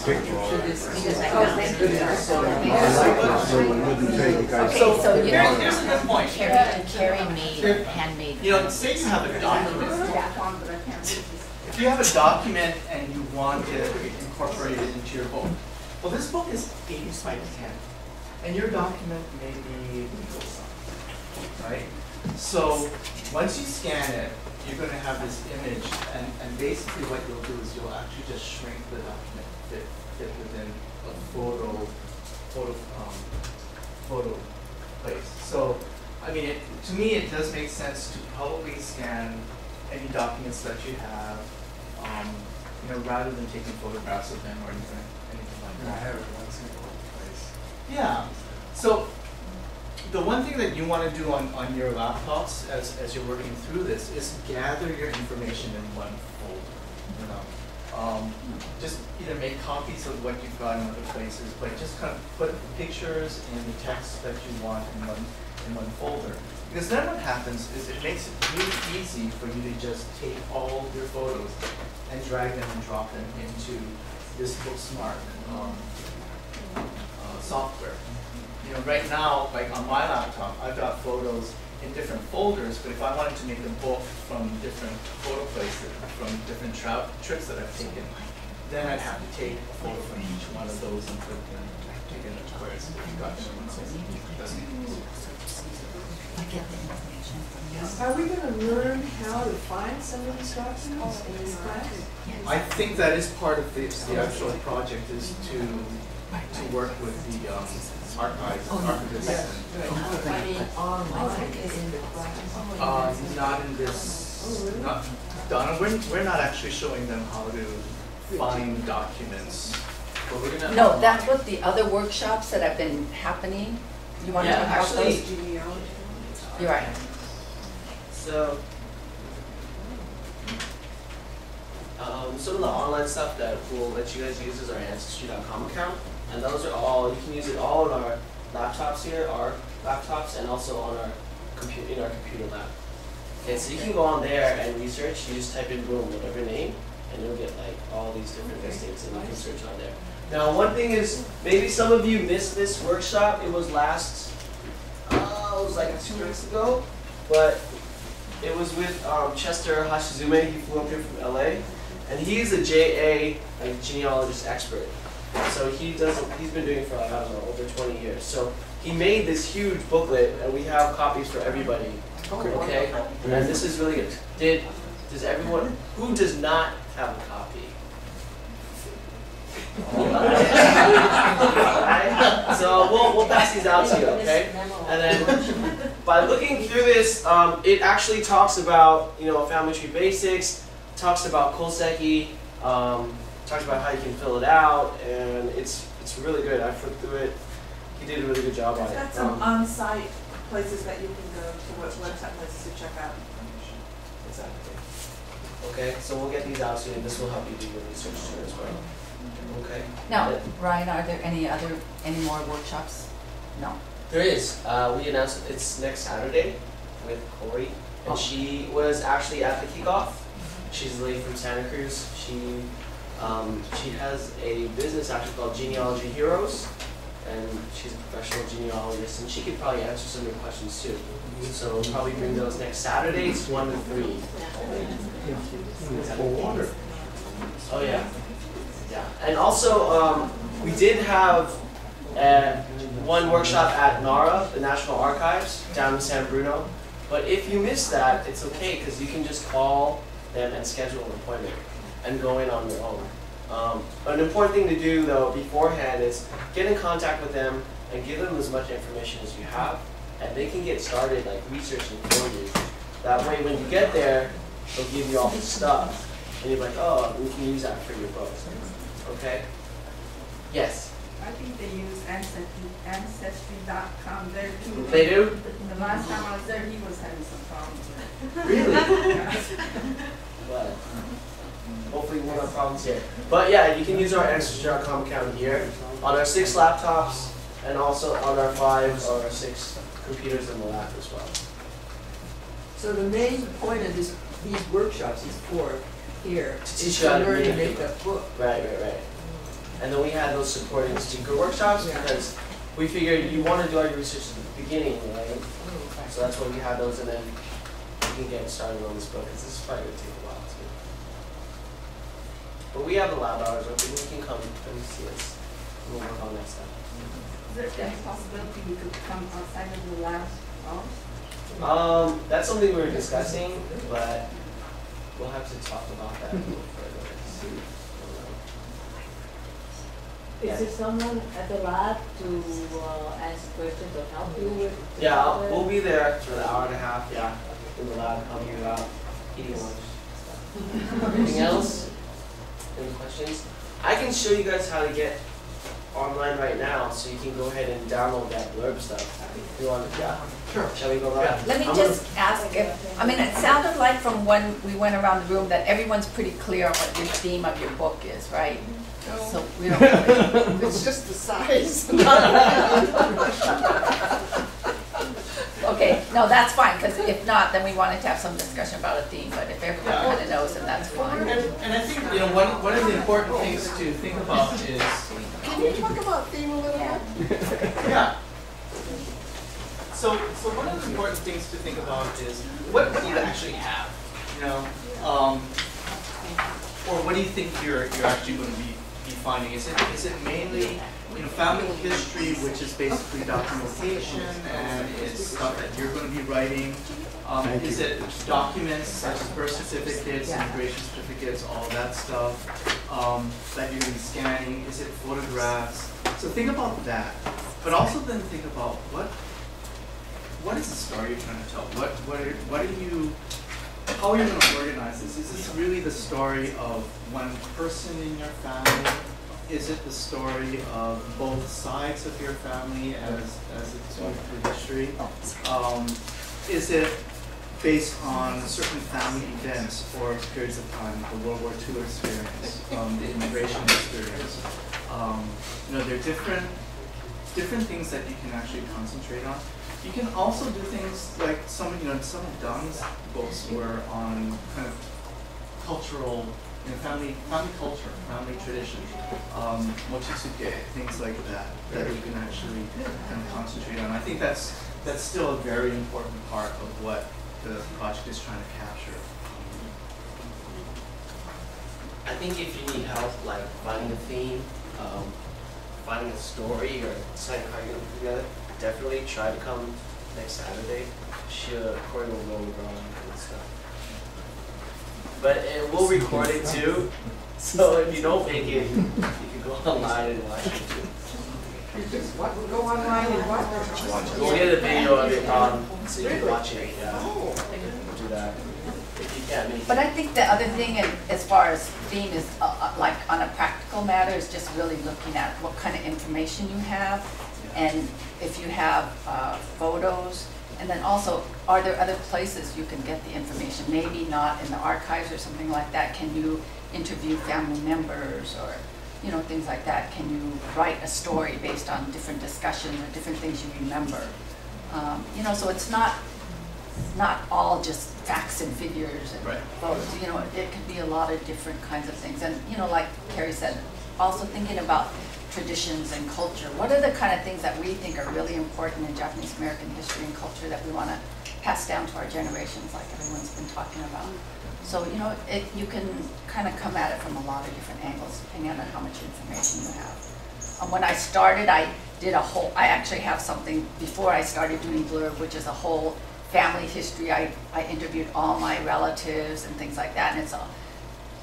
picture of it. Okay, so you know, here's a good point. Carrie made handmade. You know, say you have a document. If you have a document and you want to incorporate it into your book, well, this book is 80 by 10, and your document may be legal size, right? So once you scan it, you're going to have this image, and basically what you'll do is you'll actually just shrink the document to fit within a photo place. So, I mean, to me, it does make sense to probably scan any documents that you have, you know, rather than taking photographs of them or anything like that. I have it in one single place. Yeah. So the one thing that you want to do on your laptops as you're working through this is gather your information in one folder. You know, just either make copies of what you've got in other places, but just kind of put the pictures and the text that you want in one folder. Because then what happens is it makes it really easy for you to just take all your photos and drag them and drop them into this BookSmart software. You know, right now, like on my laptop, I've got photos in different folders, but if I wanted to make a book from different photo places, from different trips that I've taken, then I'd have to take a photo from each one of those and put them together. Whereas if you got them in one place, it doesn't make sense. Are we going to learn how to find some of these documents in this class? I think that is part of the actual project, is to work with the archivists. Not in this. Not Donna. We're not actually showing them how to find documents. But we're gonna. No, that's what the other workshops that have been happening. You want to talk about those? You're right. So, some of the online stuff that we'll let you guys use is our Ancestry.com account, and those are all, you can use it all on our laptops here, our laptops, and also on our computer, in our computer lab. Okay, so you can go on there and research. You just type in boom, whatever name, and you'll get like all these different listings, and you can search on there. Now, one thing is, maybe some of you missed this workshop. It was it was like 2 weeks ago, but it was with Chester Hashizume. He flew up here from LA, and he's a JA, like genealogist expert. So he's been doing it for, I don't know, over 20 years. So he made this huge booklet, and we have copies for everybody. Okay, and this is really good. Does everyone, who does not have a copy? So we'll pass these out to you, okay? And then by looking through this, it actually talks about, you know, family tree basics, talks about Koseki, talks about how you can fill it out, and it's really good. I flipped through it. He did a really good job on it. Is that some on-site places that you can go to, what website places to check out information? Exactly. Okay, so we'll get these out to you, and this will help you do your research too as well. Okay. Now, Ryan, are there any more workshops? No. There is. We announced it's next Saturday with Corey, and she was actually at the kickoff. She's a lady from Santa Cruz. She has a business actually called Genealogy Heroes, and she's a professional genealogist, and she could probably answer some of your questions too. So we'll probably bring those next Saturdays, 1 to 3. Oh yeah. Yeah, and also we did have one workshop at NARA, the National Archives, down in San Bruno. But if you missed that, it's okay, because you can just call them and schedule an appointment and go in on your own. An important thing to do, though, beforehand is get in contact with them and give them as much information as you have, and they can get started like researching for you. That way, when you get there, they'll give you all the stuff, and you're like, oh, we can use that for your book. Okay? Yes? I think they use Ancestry.com there too. They do? The last time I was there, he was having some problems. Really? Well, hopefully we won't have problems here. But yeah, you can use our Ancestry.com account here on our 6 laptops and also on our 5 or 6 computers in the lab as well. So the main point of these workshops is for here To teach is you how to to learn to make make a book. Right. And then we had those supporting speaker workshops because we figured you want to do all your research at the beginning, right? So that's why we had those, and then you can get started on this book because this is probably going to take a while too. But we have the lab hours open. You can come and see us. We'll work on that stuff. Is there any possibility we could come outside of the lab hours? That's something we were discussing, but we'll have to talk about that a little further. Is there someone at the lab to answer questions or help you with? Yeah, we'll be there for the hour and a half, yeah, in the lab, helping you out, eating lunch. Stuff. Anything else? Any questions? I can show you guys how to get online right now, so you can go ahead and download that blurb stuff. If you want to, yeah. Sure. Shall we go live? Let me just ask if, I mean, it sounded like from when we went around the room that everyone's pretty clear on what your theme of your book is, right? So we don't really. It's just the size. Okay, no, that's fine, because if not, then we wanted to have some discussion about a theme, but if everyone kind of knows, then that's fine. And I think, you know, one of the important things to think about is, Can you talk about theme a little bit? yeah. So one of the important things to think about is, what do you actually have, you know? Or what do you think you're actually going to be finding? Is it mainly, you know, family history, which is basically documentation, and it's stuff that you're going to be writing? Is it documents such as birth certificates, immigration certificates, all that stuff that you're going to be scanning? Is it photographs? So think about that, but also then think about what is the story you're trying to tell? What are you? How are you going to organize this? Is this really the story of one person in your family? Is it the story of both sides of your family as it's going through history? Is it based on certain family events or periods of time, the World War II experience, the immigration experience? You know, there are different things that you can actually concentrate on. You can also do things like some of Don's books were on kind of cultural, you know, family culture, family tradition, mochisuke, things like that you can actually kind of concentrate on. I think that's still a very important part of what the project is trying to capture. I think if you need help, like finding a theme, finding a story, or deciding how you're going to put it together, definitely try to come next Saturday. Corey will know we're on and stuff. But we'll record it too, so if you don't make it, you can go online and watch it too. Go online and watch. We'll get a video of it so you can watch it. Yeah, we'll do that. If you can't make it. But I think the other thing, as far as theme is, like on a practical matter, is just really looking at what kind of information you have, and if you have photos, and then also, are there other places you can get the information? Maybe not in the archives or something like that. Can you interview family members or, you know, things like that? Can you write a story based on different discussions or different things you remember? You know, so it's not all just facts and figures and photos. You know, it could be a lot of different kinds of things. And, you know, like Carrie said, also thinking about traditions and culture. What are the kind of things that we think are really important in Japanese American history and culture that we want to pass down to our generations, like everyone's been talking about? So, you know, you can kind of come at it from a lot of different angles, depending on how much information you have. When I started, I actually have something before I started doing Blurb, which is a whole family history. I interviewed all my relatives and things like that, and it's a,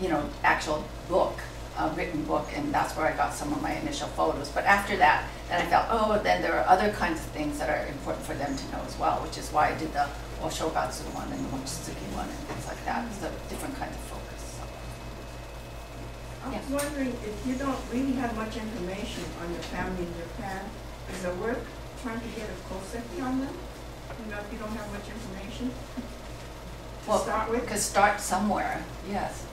you know, actual book. A written book, and that's where I got some of my initial photos. But after that, then I felt, oh, then there are other kinds of things that are important for them to know as well, which is why I did the Oshogatsu one and the Mochitsuki one and things like that. So different kinds of focus. I was wondering if you don't really have much information on your family in Japan, is it worth trying to get a koseki on them? You know, if you don't have much information to start with? Because start somewhere, yes.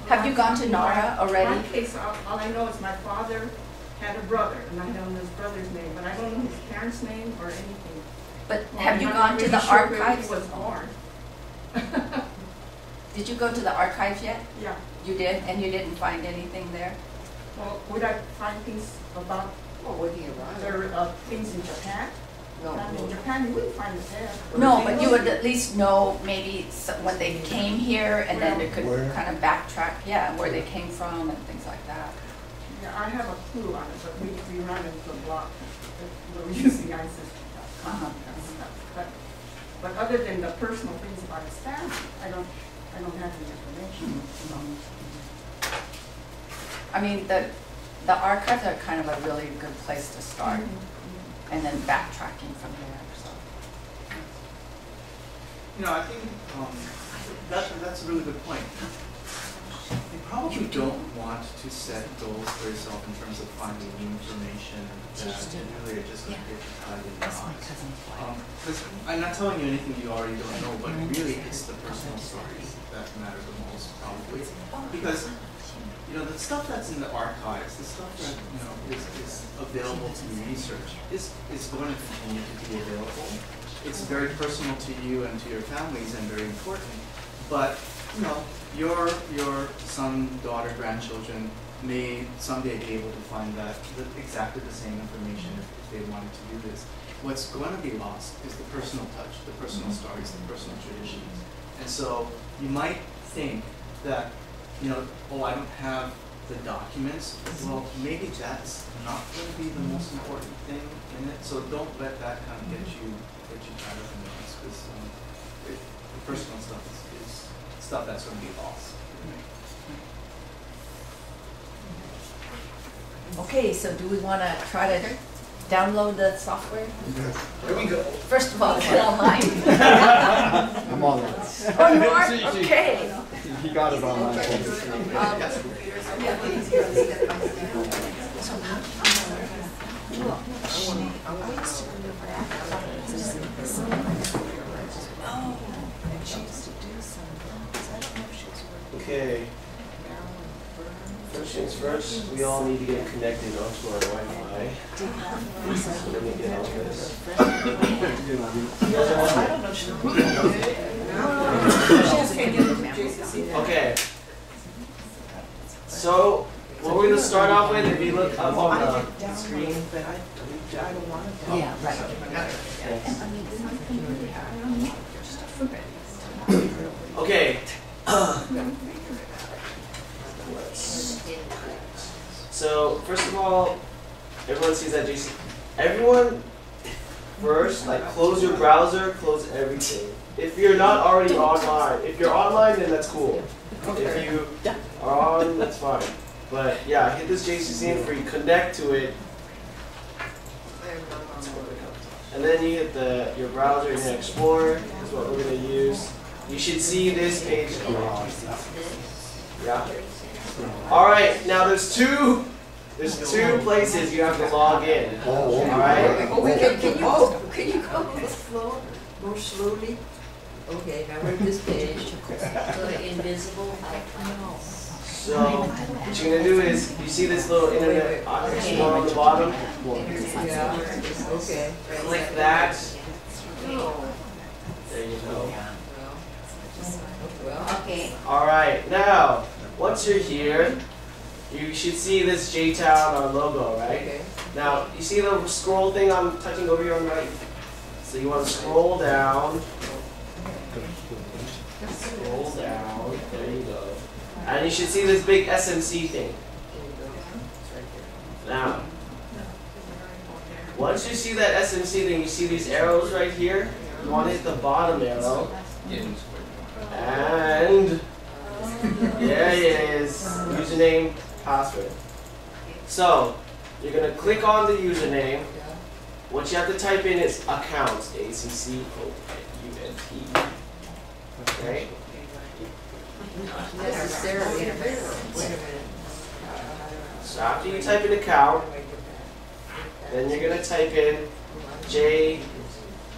Have you gone to Nara already? In my case, all I know is my father had a brother, and I know his brother's name, but I don't know his parents' name or anything. But have you gone to the archives? He was born. Did you go to the archives yet? Yeah. You did, and you didn't find anything there? Well, would I find things about Well, when he arrived. things in Japan? No, I mean, no. Japan, you wouldn't find it there. No, but you would at least know maybe when they came here, and then you could Where? kind of backtrack, yeah, where they came from and things like that. Yeah, I have a clue on it, but we run into a block. We're using Uh-huh. But other than the personal things about his family, I don't have any information. I mean, the archives are kind of a really good place to start, and then backtracking from there, so. You know, I think that's a really good point. You probably don't want to set goals for yourself in terms of finding new information that really are just going to get you tied in knots. Because I'm not telling you anything you already don't know, but really it's the personal stories that matter the most, probably. Because you know, the stuff that's in the archives, the stuff that is available to research is going to continue to be available. It's very personal to you and to your families and very important. But you know, your son, daughter, grandchildren may someday be able to find exactly the same information if they wanted to do this. What's going to be lost is the personal touch, the personal stories, the personal traditions. And so you might think that, you know, oh, I don't have the documents. Well, maybe that's not going to be the most important thing in it. So don't let that kind of get you tied up in this, because the personal stuff is stuff that's going to be lost. Okay, so do we want to try to download the software? Here we go. First of all, is it online? I'm on that. Oh, you are? Okay. He got it online. Okay. First things first, we all need to get connected onto our Wi-Fi. So let me get all this. Okay. So what we're gonna start off with, if you look up on the screen. Yeah, right. Okay. So first of all, everyone sees that JC. Everyone first, like, close your browser, close everything. If you're not already online, if you're online, then that's cool. If you are on, that's fine. But yeah, hit this JCC and free, connect to it, and then you hit your browser, you're gonna explore. That's what we're gonna use. You should see this page come on. Yeah. All right. Now there's two places you have to log in. All right. Can you go more slowly? Okay, now we're at this page. So the invisible icon. So what you're gonna do is, you see this little internet explorer on the bottom? Yeah. Okay. Click that. There you go. Well, Okay. All right. Now, once you're here, you should see this J-Town, our logo, right? okay. Now, you see the scroll thing I'm touching over here on the right? So you want to scroll down. Scroll down. There you go. And you should see this big SMC thing. Now, once you see that SMC thing, you see these arrows right here. You want to hit the bottom arrow. And there it is. Username, password. So, you're going to click on the username. What you have to type in is accounts. ACCOUNT. Okay? Necessarily. Wait a minute. So after you type in account, then you're going to type in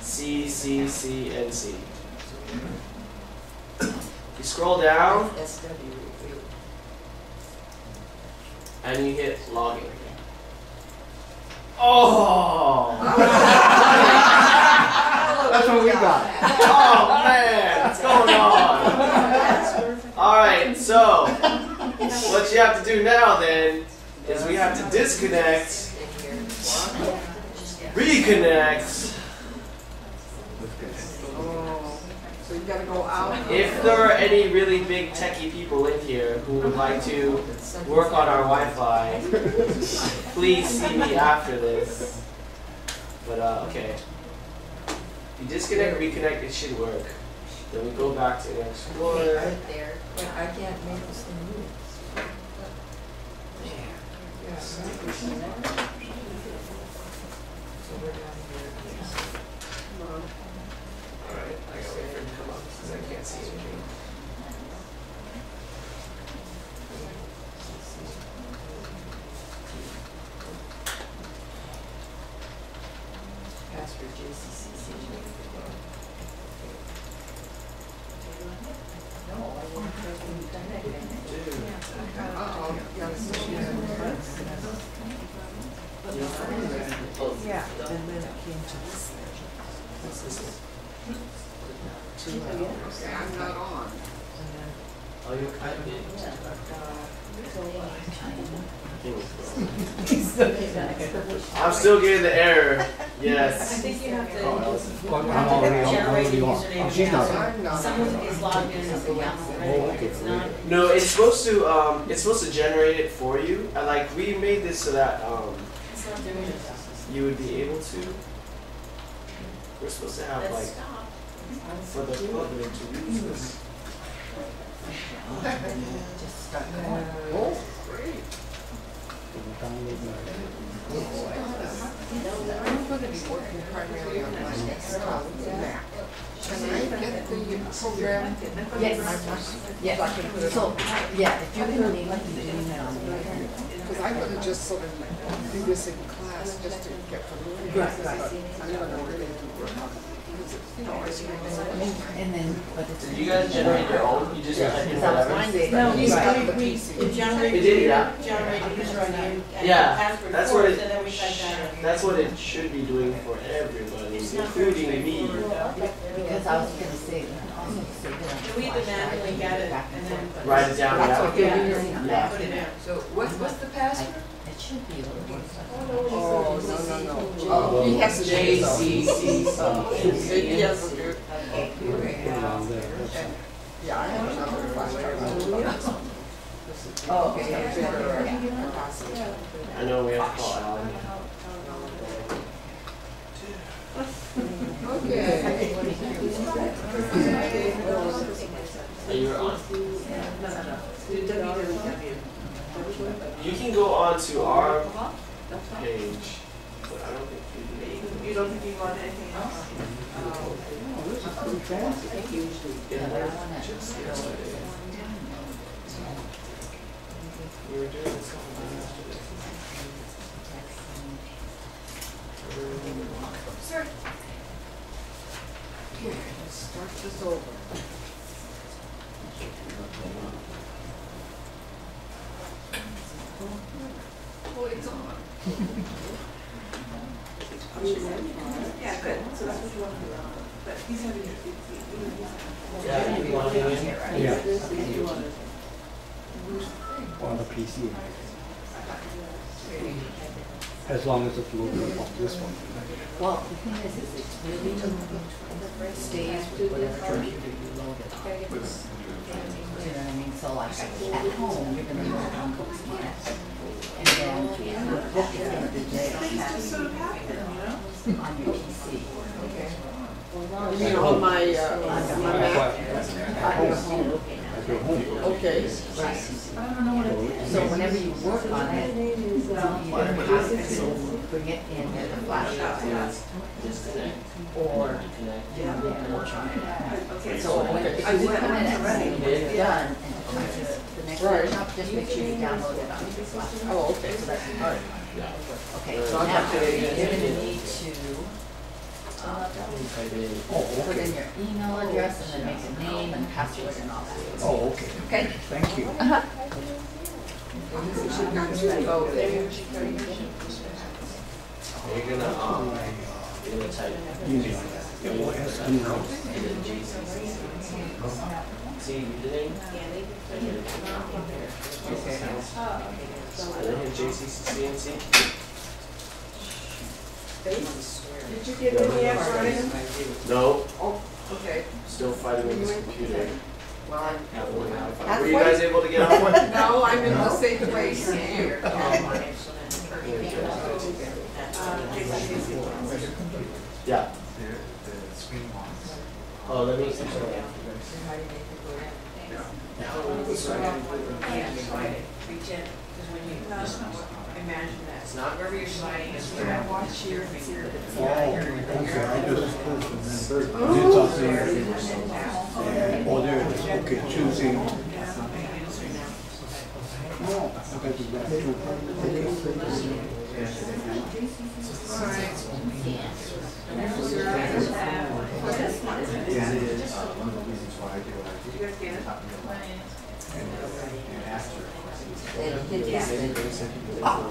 JCCCNC. You scroll down and you hit login. Oh! That's what we got. Oh man, what's going on? Alright, so what you have to do now then have to disconnect, in here. reconnect. Oh, so you gotta go out. If there are any really big techie people in here who would like to work on our Wi-Fi, please see me after this. But okay. If you disconnect, reconnect, it should work. Then we go back to Okay, Explorer. right there. But I can't make this thing move. Yeah, so we're down here. Alright, I gotta wait for it to come up because I can't see anything. Password JCCC. No, I didn't press the Uh-oh, you gotta switch it. Yeah, and then it came to this. What's this? 2 hours. Okay, I'm not on. And then, Oh, you're kind of I'm still getting the error. Yes. think you have to, I'm already on. Oh, she's not on. I'm not someone on. is logged in as a Yahoo, right? It's not, No, it's supposed to generate it for you. And like we made this so that it's not doing it. you would be able to. We're supposed to have Let's like stop. for the public to use this. just start Oh, great. I'm gonna be working primarily on my desktop Mac. Can I get the program? Yes. Yeah, so, yeah, if you can leave it in Because I'm gonna just sort of do this in class just to get familiar. Right, right. But I'm gonna really work on it. You know, as you and then, but it's. Did you guys generate your own? You just type in whatever. No, we Right. generated, We did, yeah. generated user ID and Yeah, password that's for what it, it- and then we typed that in. That's what it should be doing for everybody, It's not very including me. straightforward. Because I was gonna say, you can also say that. We either manually get it and then Write it down. That's Yeah. what you're Yeah. put it in. So what's the password? It should be a little more. Oh, no. Oh, he has to do his own. He has to do it. Yeah, I have another flash drive. Oh, I know we have to call Alan. Okay. Are you on? You can go on to our page, but I don't think you do. You don't think you want anything else? We were doing this yesterday. Sir. Here, let's start this over. Oh, it's on. Yeah, good, so that's what you want to do. But he's having, Yeah, you want it in? Yeah, on the PC. As long as it's loaded on this one. Well, the thing is it's really stays with whatever computer you load it on. You know what I mean? So like at home, you're gonna load on books and then the book is gonna be there just sort of happen, you know? on your PC. You mean on my Mac? At your home. Okay. Right. So whenever you work on it, you either have to bring it in with a flash drive or so if you come in and it's done and it's the next workshop, just make sure you download it onto your flash drive. Oh, okay. So that's all right. Okay, So so I'll now have to you're gonna need to put in your email address and then make a name and password and all that. Oh, okay. Okay? Thank you. We should not do both. You're gonna type. Easy. See username. And then hit JCCNC. Did you get any answer on it? No, Oh, okay. still fighting with this computer. Well, Were you guys able to get on one? no, I'm in the safe place here. Yeah. The screen locks. Oh, let me. Pretend, because when you just imagine that. It's not. Wherever you're sliding, it's I watch here and see it. Oh, there it is. Okay, choosing. Oh, I got to do that. One of the reasons why I do what I do. You guys get it? And ask her. And hit this thing. I'm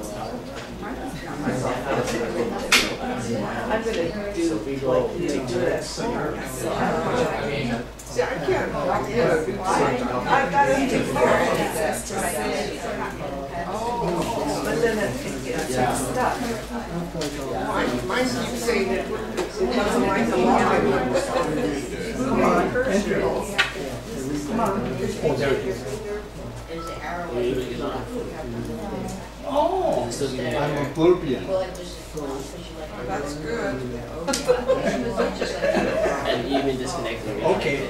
gonna do like you do that. See, I can't. I've got to do oh, but then it gets stuck. Mine keeps saying it doesn't like the Come on. Oh, there it is. There's the arrow. Oh, I'm a Burbian. Well, it just push you like. That's good. And even disconnecting. Okay.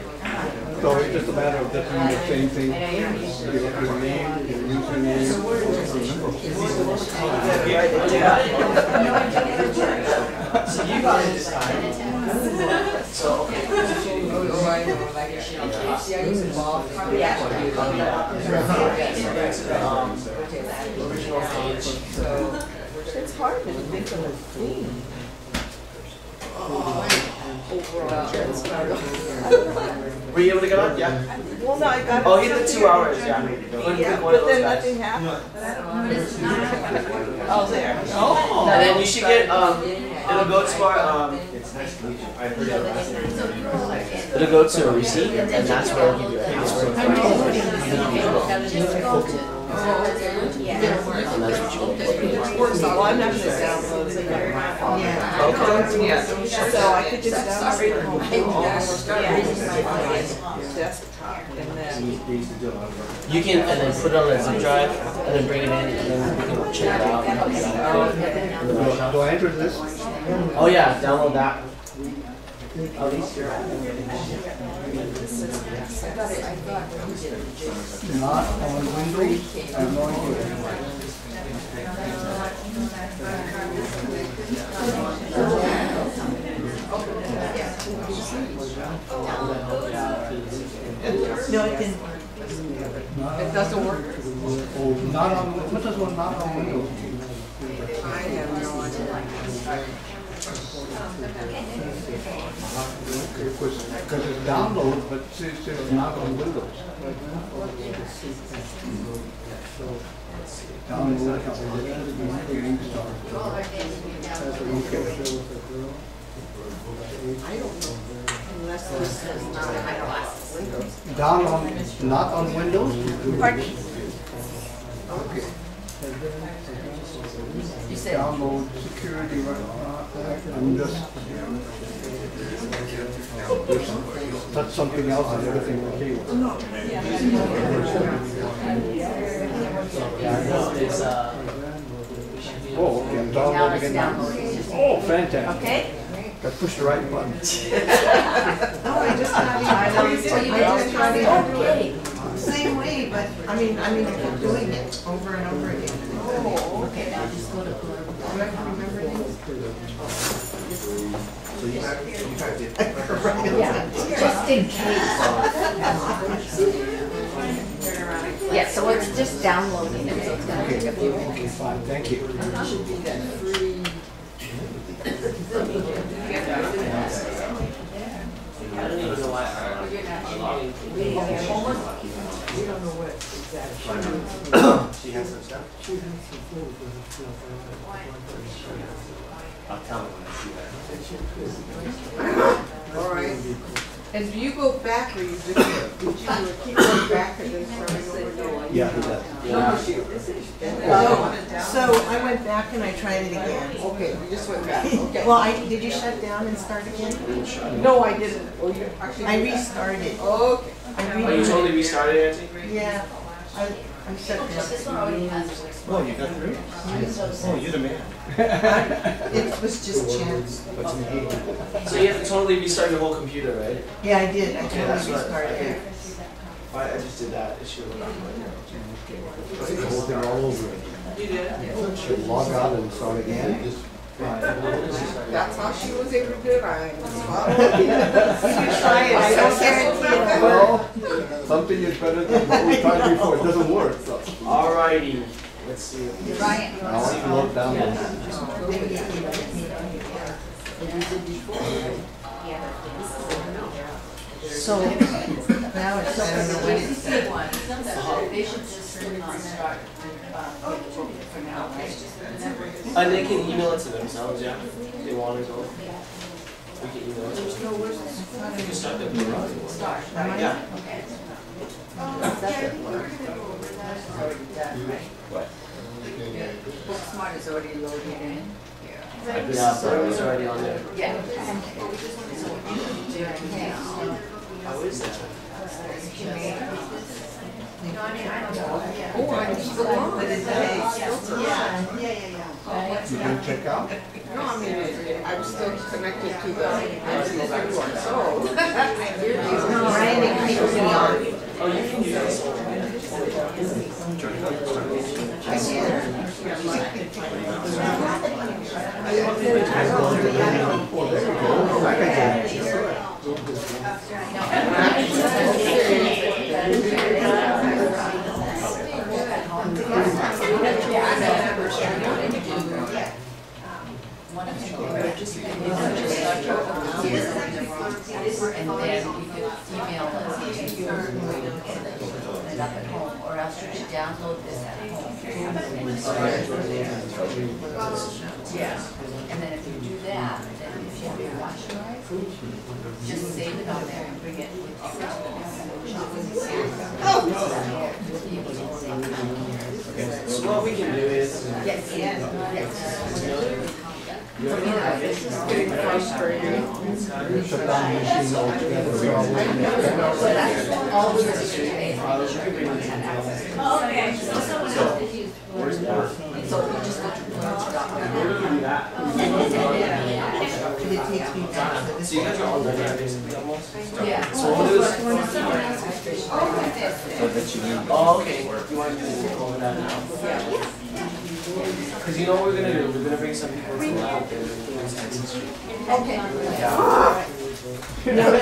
So it's just a matter of just doing the same thing. Your name, your username. So you guys decide. So, okay. Oh, I know, like, see, I use a ball. Original page. So, it's hard to think of a theme. Were you able to get on? Yeah. Well, no, I got. Oh, he did 2 hours, yeah. Yeah, but then nothing happened. Oh, there. Oh. And then you should get, it'll go to our, It's nice to meet you. I heard it last night. it'll go to a receipt, and that's where it'll give you a password. And that's what you get. Well, I'm not gonna download it. Yeah. So I could just download it on my desktop and then. They used to do a lot of work. You can, and then put it on a zip drive, and then bring it in, and then we can check it out. Do I enter this? Oh yeah, download that. At least you're Not on Windows. I have no idea. No, it didn't. It doesn't work. Oh, not on, what does one not on Windows? I have no idea. Because it's download, but it's not on Windows. Download, getting started. I don't know unless this says not on Windows. Down on, not on Windows? Pardon? Okay. You said, Download security, I'm just, that's something else and everything okay with. It's Oh, okay, I'm downloading it now. Oh, fantastic. okay? I pushed the right button. No, I just not even. Okay. Same way, but I mean, I kept doing it over and over again. Oh, Okay, now just go to. do I have to remember things? So you typed it. Yeah, just in case. Yeah, so it's just downloading it, so it's gonna take a few minutes. Okay, fine, thank you. It should be that free. I don't even know why. We don't know what exactly. She has some stuff. I'll tell her when I see that. All right. And do you go back, or you just, did you keep going back and then starting over again? Yeah, he does. So I went back and I tried it again. Okay, you just went back, okay. Well, did you shut down and start again? No, I didn't. Oh, you actually. I restarted. Okay. Oh, you totally restarted it? Yeah, I shut down. Oh, you got through? Oh, you're the man. It was just chance. So you have to totally restart your whole computer, right? Yeah, I did. I Okay, totally that's what- restarted it. I just did that. It should have gone The whole thing all over again. You did? Should log out and start again. That's how she was able to do it. I was following. You try it. I don't guarantee it. Well, something is better than what we tried before. It doesn't work, so. Alrighty. Let's see. Ryan, Now I can log down. So now it's, I don't know when it's. they should just start for now, right? And they can email it to themselves, yeah? If they want to go. We can email it to them. You can start the meeting. Start, right? Yeah. Okay. What? Booksmart is already loaded in. Yeah, so it was already on there. Yeah. How is that? Oh, I just belong. Yeah. You can check out? No, I mean, I'm still connected to the, so. Branding keeps me on. Oh, you can use this one. I can. And then you could email us it up at home, or else you should download this at home. Yeah, and then if you do that, then if you have your flash drive, just save it on there and bring it with you. So what we can do is, Yes, yes. Getting frustrated. Shut down the machine altogether. Where's that? So you just go to It takes me back to this. so you guys are all done now, basically, almost? Yeah. So we'll do is, oh, okay, you want to do over that now? Because you know what we're going to do? We're going to bring some people to the lab and Okay. No,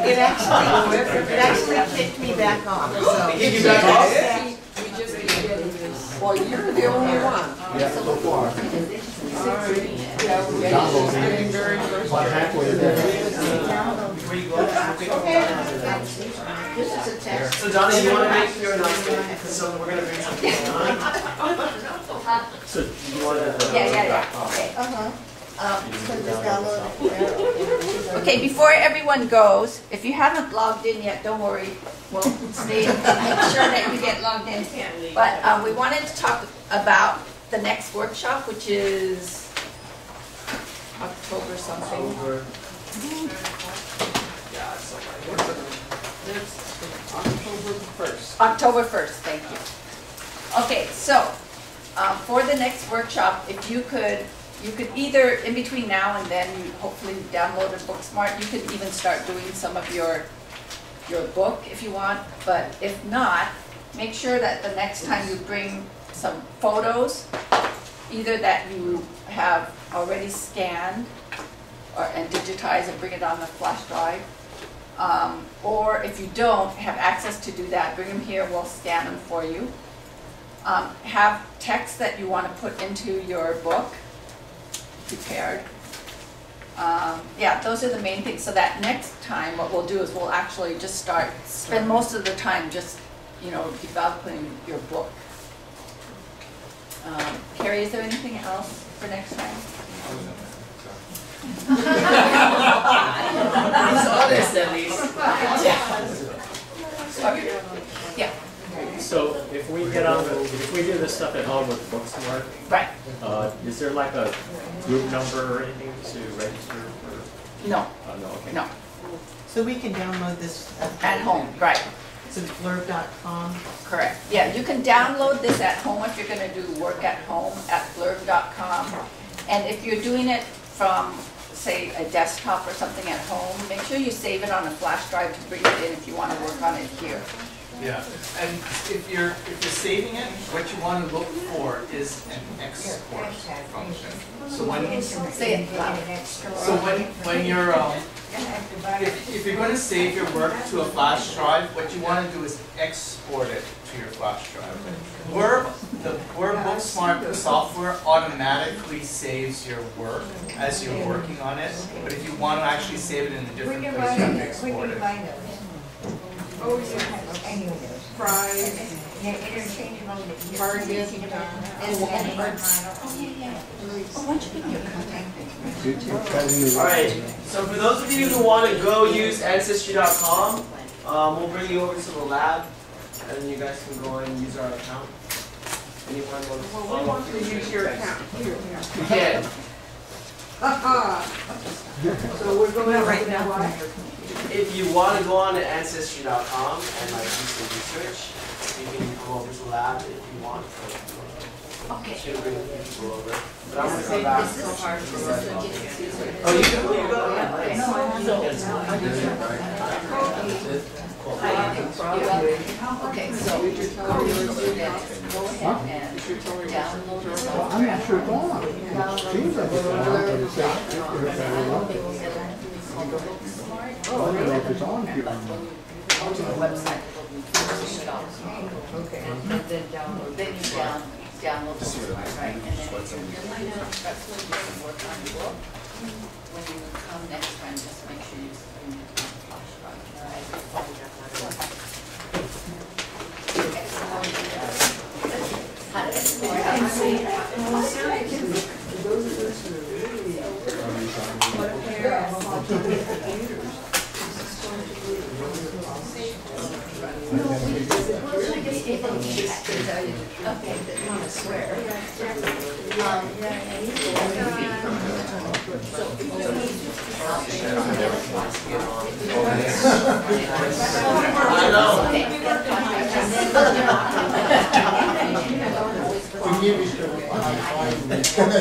it actually kicked me back off, so. Kick you back off? Well, you're the only one. Yeah, so far. Getting very frustrated. About halfway there. Before you go, we'll take over. So Donna, you want to make your announcement? So we're going to bring some people on. So you want to? Yeah. Okay. Okay, before everyone goes, if you haven't logged in yet, don't worry. We'll stay, make sure that you get logged in. But we wanted to talk about the next workshop, which is October something. Over. Yeah, it's October 1st. October 1st, thank you. Okay, so for the next workshop, if you could either, in between now and then, you hopefully download a Booksmart, you could even start doing some of your book if you want, but if not, make sure that the next time you bring some photos, either that you have already scanned and digitized and bring it on the flash drive, or if you don't have access to do that, bring them here, we'll scan them for you. Have text that you want to put into your book prepared. Yeah, those are the main things. So that next time what we'll do is we'll actually just spend most of the time just, developing your book. Carrie, is there anything else for next time? get on if we do this stuff at home with Booksmart, Right, is there like a group number or anything to register for? no, No, okay. no, So we can download this at home, right. So it's blurb.com. Correct. Yeah, you can download this at home if you're gonna do work at home at blurb.com. And if you're doing it from, say, a desktop or something at home, make sure you save it on a flash drive to bring it in if you wanna work on it here. Yeah, and if you're saving it, what you want to look for is an export function. So when Say it loud. when you're if you're going to save your work to a flash drive, what you want to do is export it to your flash drive. The Booksmart software automatically saves your work as you're working on it, but if you want to actually save it in a different place, you have to export it. Oh, yeah. Fries, Target, Oh, why don't you give me your contact information? Alright, so for those of you who want to go use Ancestry.com, we'll bring you over to the lab, and then you guys can go and use our account. Anyone want to Well, we want to use your account here. You can. So we're going Right to now. what? If you want to go on to Ancestry.com and like do some research, you can come over to the lab if you want. Okay. Should bring people over. But I'm going to come back. This is hard for us to get. Oh, you can leave it? Okay, so you're do that. Go ahead and download the software. I'm not sure it's on. It seems like it's on, but it says if you're I don't know if it's on here. Go to the website. Okay, and then download. Then you download the software, right? And then if you're really not stressful, you can work on your book. When you come next time, just make sure you bring your flash drive, all right?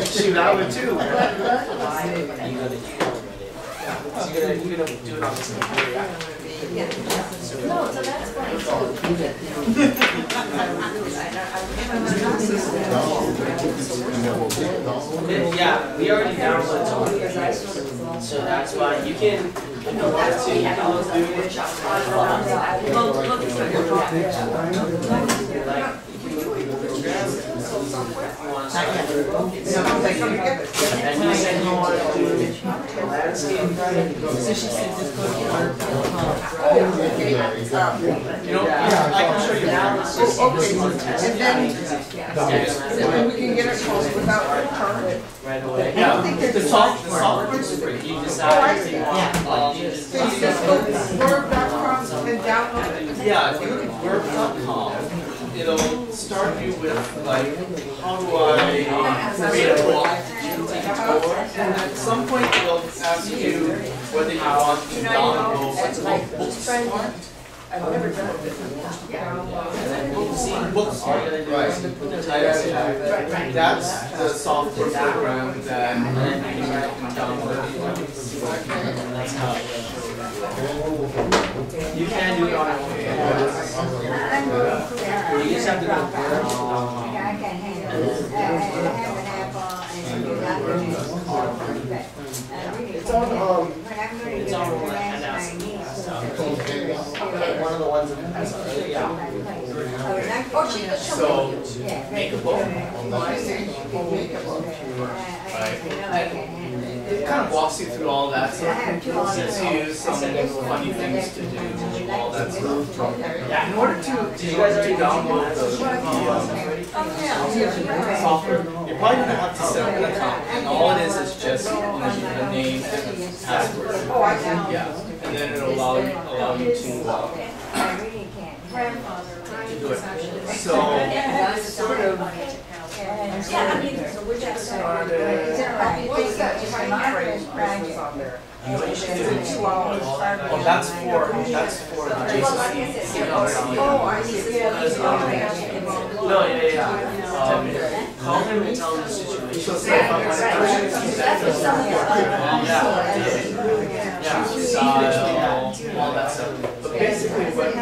Shoot, I would too. You're gonna do it on this computer. No, so that's fine. Yeah, we already downloaded some of it. So that's why you can, if you want to, you can always do it. Like, you can look at the programs, if you want to start doing and you said you want to do landscape. So she said just go to You know, I can show you now. And then we can get it close without our card. Right away. Yeah, the software is free. You decide if you want. You just So you just go to blurb.com and download it. Yeah, if you go to blurb.com, it'll start you with like, how do I create a book? And at some point it'll ask you whether you want to download what's called Booksmart. I've never done it before. Booksmart, right. That's the software program that you can download. That's how it works. You can do it on your own. You just have to go to blurb.com. It's on it's on one and that's one of the ones that has So make a book. It kind of walks you through all that stuff. Gives you some funny things to do, all that stuff. Yeah, in order to, did you guys already download the software? You're probably gonna have to set up an account, and all it is just a name and a password. Yeah, and then it'll allow you to grandfather. to do it. So, That's sort of, Yeah, I mean, so whichever what's side. that phrase was on there? what you should do is, 2 hours. oh, that's for the JCC. Oh, I see. No, yeah. Call him and tell him the situation. So say if I'm That's what some of your all that stuff. But basically what, so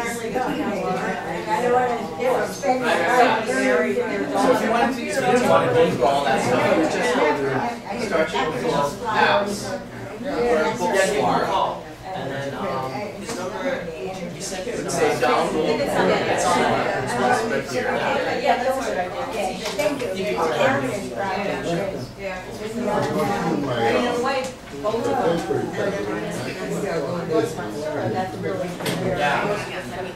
if you wanted to, if you didn't want to go through all that stuff, you would just go through, start your little apps, where books Yeah, give him a are, call. And then, his number, you sent it. say download, it's on that, it's right here. Yeah, that's what I did. Okay, thank you. You can Aaron call and Brian. Yeah.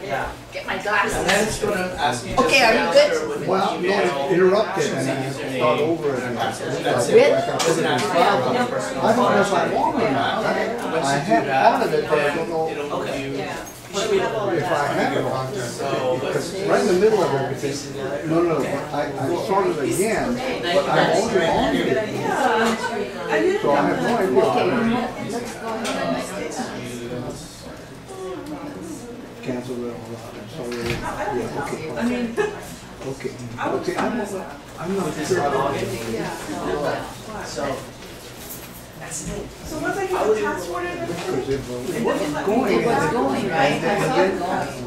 Yeah. Get my And glasses. then it's gonna ask you just Okay, to are you good? answer with an Well, no, email. it's interrupted and then start over again. That's it. Like Really? I can put it in file. I don't know if I want or not. I had part of it, but I don't know It'll give you. if I have it on. Because right in the middle of everything, no, I started again, but I'm only on it. So I have no idea. Cancel it all out, I'm sorry. Yeah, okay. Okay. Okay, I'm not sure. So once I get the password and everything, Because it was going. It was going, right?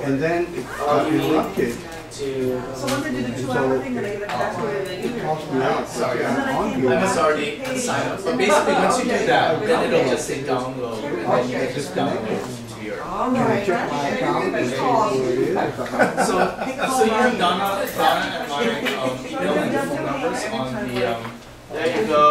And then it got interrupted. so once I do the 2-hour thing, then I get the password and then It tossed me out. Sorry, I'm on I here. must already sign up. But basically, once you do that, then it'll just say download, and then you can just download it to your. all Can I right. check my account and see where it is? So you have Donna and my email and phone numbers on the There you go.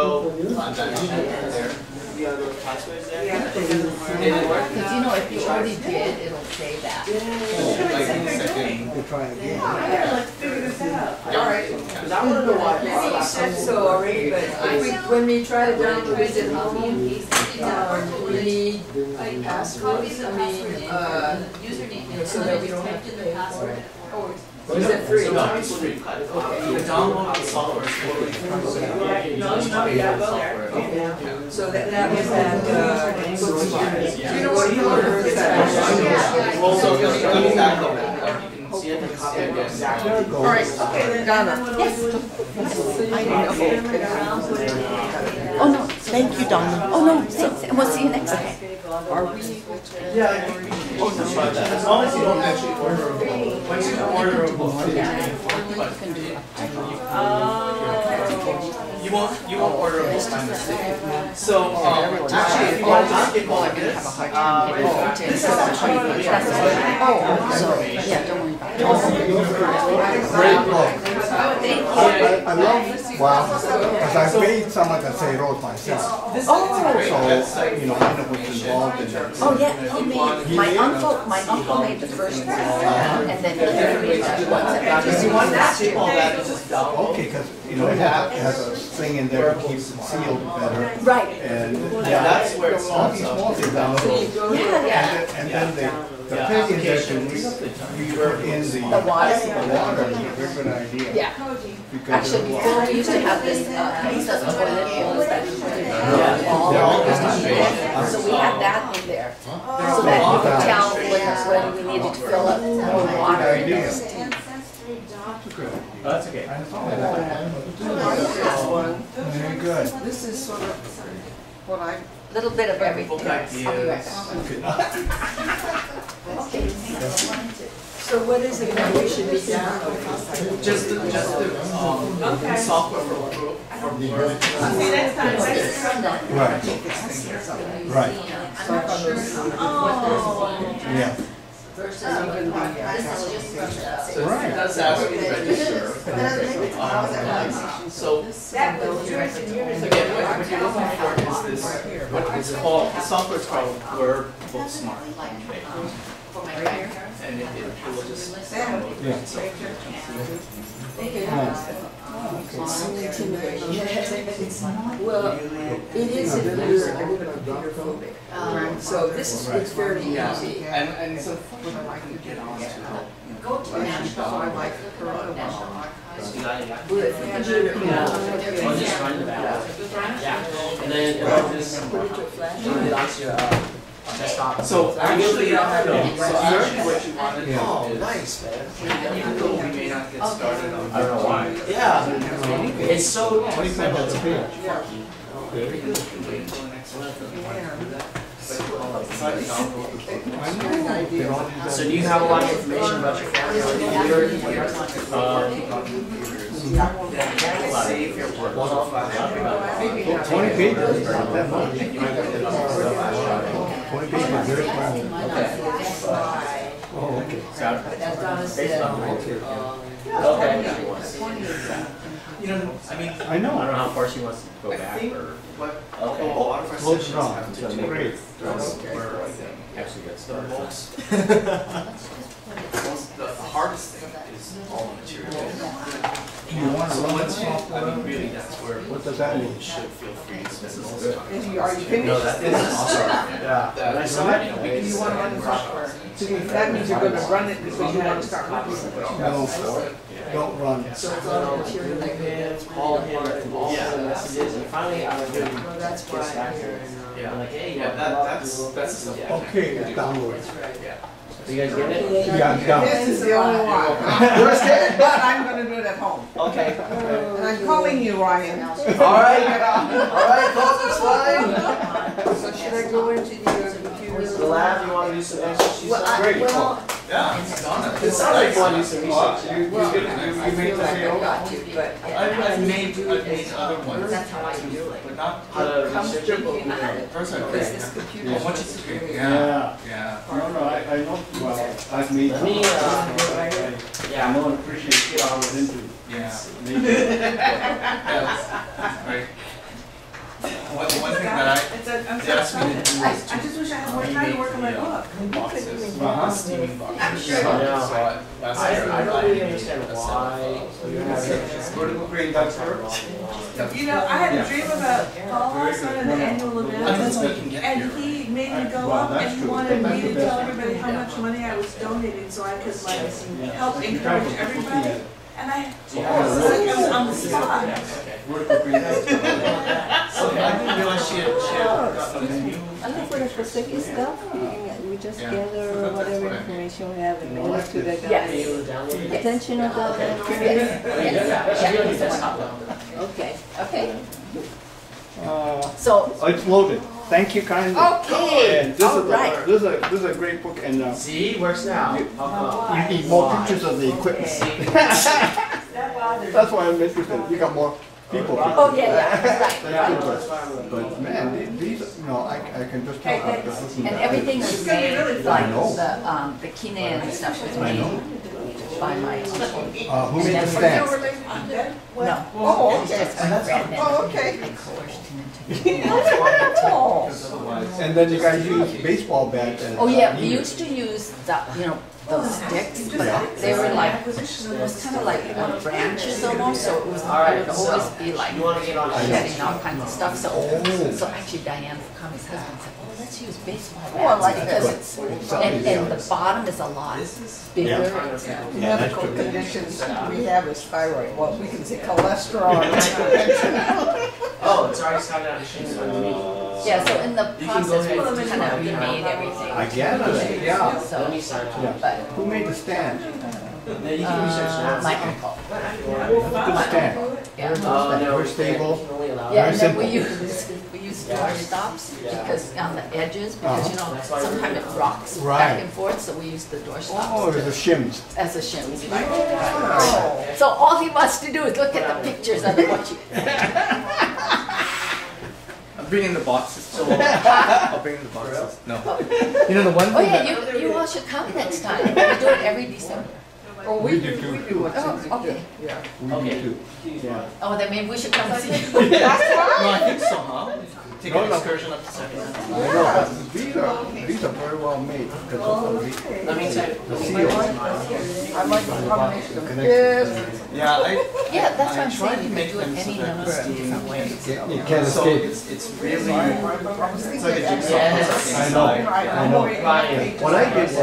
on that sheet there. You have those passwords there? Yeah. Did it work? Because you know, if you already did, it'll say that. Like in a second. We'll try again. I gotta like figure this out. Alright. Because I want to know why. I'm sorry, but if we, when we try to download it at home, we need passwords, I mean, so that we don't have to pay for it. Or is it free? So it's free. The download of the software is totally free. So you don't need to pay for the software. So that was that, Yeah. you know what you order, is that? Also, just let me back up. You can see it and copy it again. There it goes. Okay, then Donna. what do I do? Oh, no, thank you, Donna. Oh, no, thanks, and we'll see you next time. Are we? Yeah, you can try that. As long as you don't actually order a book. Once you order a book, you won't order a book by mistake. So, actually, if you want to just get like this, So, yeah, don't worry about it. Great book. I love, wow, because I made some of the say wrote myself. So, you know, I know what's involved in it. Oh, yeah, he made, my uncle made the first one, and then he made the ones that I just want wanted to all that is just download. Okay, because, you know, it has a thing in there to keep it sealed better. Right. And Yeah, that's where it all these starts small up. things down there. Yeah, And then the thing is that we put in the the water. is a very good idea. Yeah. Because Actually, of- before we used to have this, these toilet bowls that we put in the wall. So we had that in there, so that you could tell when we needed to fill up more water. idea. Oh, that's okay. Very good. This is sort of what I, Little bit of everything. Book I'll be right ideas. back. So what is it that we should be downloading? Just the software for Blur. see next time, Right. Right. Yeah. Versus even this is just from So it does ask you to register. So again, what you're looking for is this, what is called, the software is called Blur Book Smart. Okay. and it will just. It's intimidating. Well, it is if you're computer phobic. So this is, it's fairly easy. And so I can get on to Go to national. So I like coronavirus. You got it, yeah? But if you do it, Or just run the ballot. Yeah. And then it'll just put it to a flash. put it onto your desktop. So actually, so actually what you want to do oh, is, nice, man. even though we may not get started on. I don't know why. Yeah. It's so. What's the page? We can wait until the next one if we want to do that. So do you have a lot of information about your family? Save your work. 20 pages, not that much. 20 pages, very fine. Oh, okay. As Donna said, Okay. You know, I mean, I know. I don't know how far she wants to go I back think or what a Okay. lot of our Close sessions enough. have to to do make Great. it where actually get the started. the hardest thing is all the material. Do you want to So run once you, I software? mean, really, that's where What does that mean? you should feel free to spend the most time. Are you finished? No, that is awesome. Yeah. That, I saw it. you know, we Do can you want to run the software? So that means you're gonna run it because you want to start running it. No, don't run. so it's all material like that. All him, all the messages, and finally I was doing Well, that's kiss why. back here. Yeah. I'm like, hey, Yeah, that's the stuff. Yeah. Okay, download. Yeah. You guys get it? Yeah, I'm done. This is the only one. But I'm gonna do it at home. Okay. And I'm calling you, Ryan. All right. All right, folks, it's fine. So should I go into the computer? The lab, you want to do some exercises? Well, well, Yeah, it's done. It sounds like you want to do some research. I feel like I got to, but I've made other ones. That's how I do it. But not. How to research comfortable it. with it. First I Because this computer is once just it's very. yeah, yeah. No, no, I know, well, I've made Let some. me, I yeah. don't appreciate what I was into. Yeah. Maybe. Yes. Right. One thing that they asked me to do is I just wish I had more time to work on my book. boxes, Uh-huh. steaming boxes. Yeah. So that's I don't really understand why you're having. Vertical crane ducks work? You know, I had a dream about Paul Lawson and the annual I mean, that's event. all you can get And here. he made me go Well, up that's and he true. wanted me to That's tell the best. everybody how much money I was donating so I could like help encourage everybody. And I, it was on the spot. Vertical crane ducks. So I didn't realize she had gotten a new. I think for the specific stuff, we just Yeah. gather whatever information we have and mail it to the Are you guys. able to download it? Attention of the Yes, Yeah, it should be on your desktop yes. now. Okay. Okay, Uh, so, It's loaded. Thank you kindly. okay, And this all is right. this is a great book, and See, works now. How come? you need more pictures of the equipment. That bothers me. That's why I'm interested. You got more people. Oh, yeah, yeah, That's right, good, right. but man, these, you know, I can just tell how this is. And everything was gonna be made, really like, fun. the Keenan and stuff was I know. made by my uncle. Who made the And stand? No. Oh, It's okay. just my grandmother. Oh, okay. I coerced him into it. Otherwise. And then you guys use baseball bats and. Oh, yeah, we used to use the, you know, those sticks, but they were like, it was kind of like branches almost, so it was, it would always be like You want to get on it? shedding all kinds of stuff, so, Oh. so actually Diane Cummings' husband said, oh, let's use baseball Oh, I like bats, that. because it's, and the bottom is a lot bigger. Yeah, that's Medical true. conditions we have is thyroid, well, we can say cholesterol and hypertension. Oh, it's already started on the machine, so you need. Yeah, so in the You can go process, ahead we and kind of do remade everything. I get it, yeah. Let So, me sign up. Yeah. but, Who made the stand? No, you can research now. my uncle, Good stand. yeah. No, Very stable. you can only allow. Yeah, and then Very we use door stops, because on the edges, because you know, That's why we're sometimes it rocks Right. back and forth, so we use the door Oh, stops there's a shims. as a shim. Right. So all he wants to do is look at the pictures of what you, I'm bringing the boxes. I'll bring the boxes. No. You know the one oh thing yeah, you all should come next time, we do it every December. Oh, We do too. we do what's Oh, easy okay. to, yeah. We do too. Yeah. Oh, then maybe we should come see you. That's No, right. I think so, huh? take an excursion up to second. I know, but these are very well made because of Let me check. the seal. I like the combination of this. Yeah, Yeah, that's what I I'm tried saying, to you make could do it them so any that number the of steam different ways. You can't So escape. it's really, it's like a jigsaw Yes. puzzle I know, inside. I know. Ryan. What I did was, I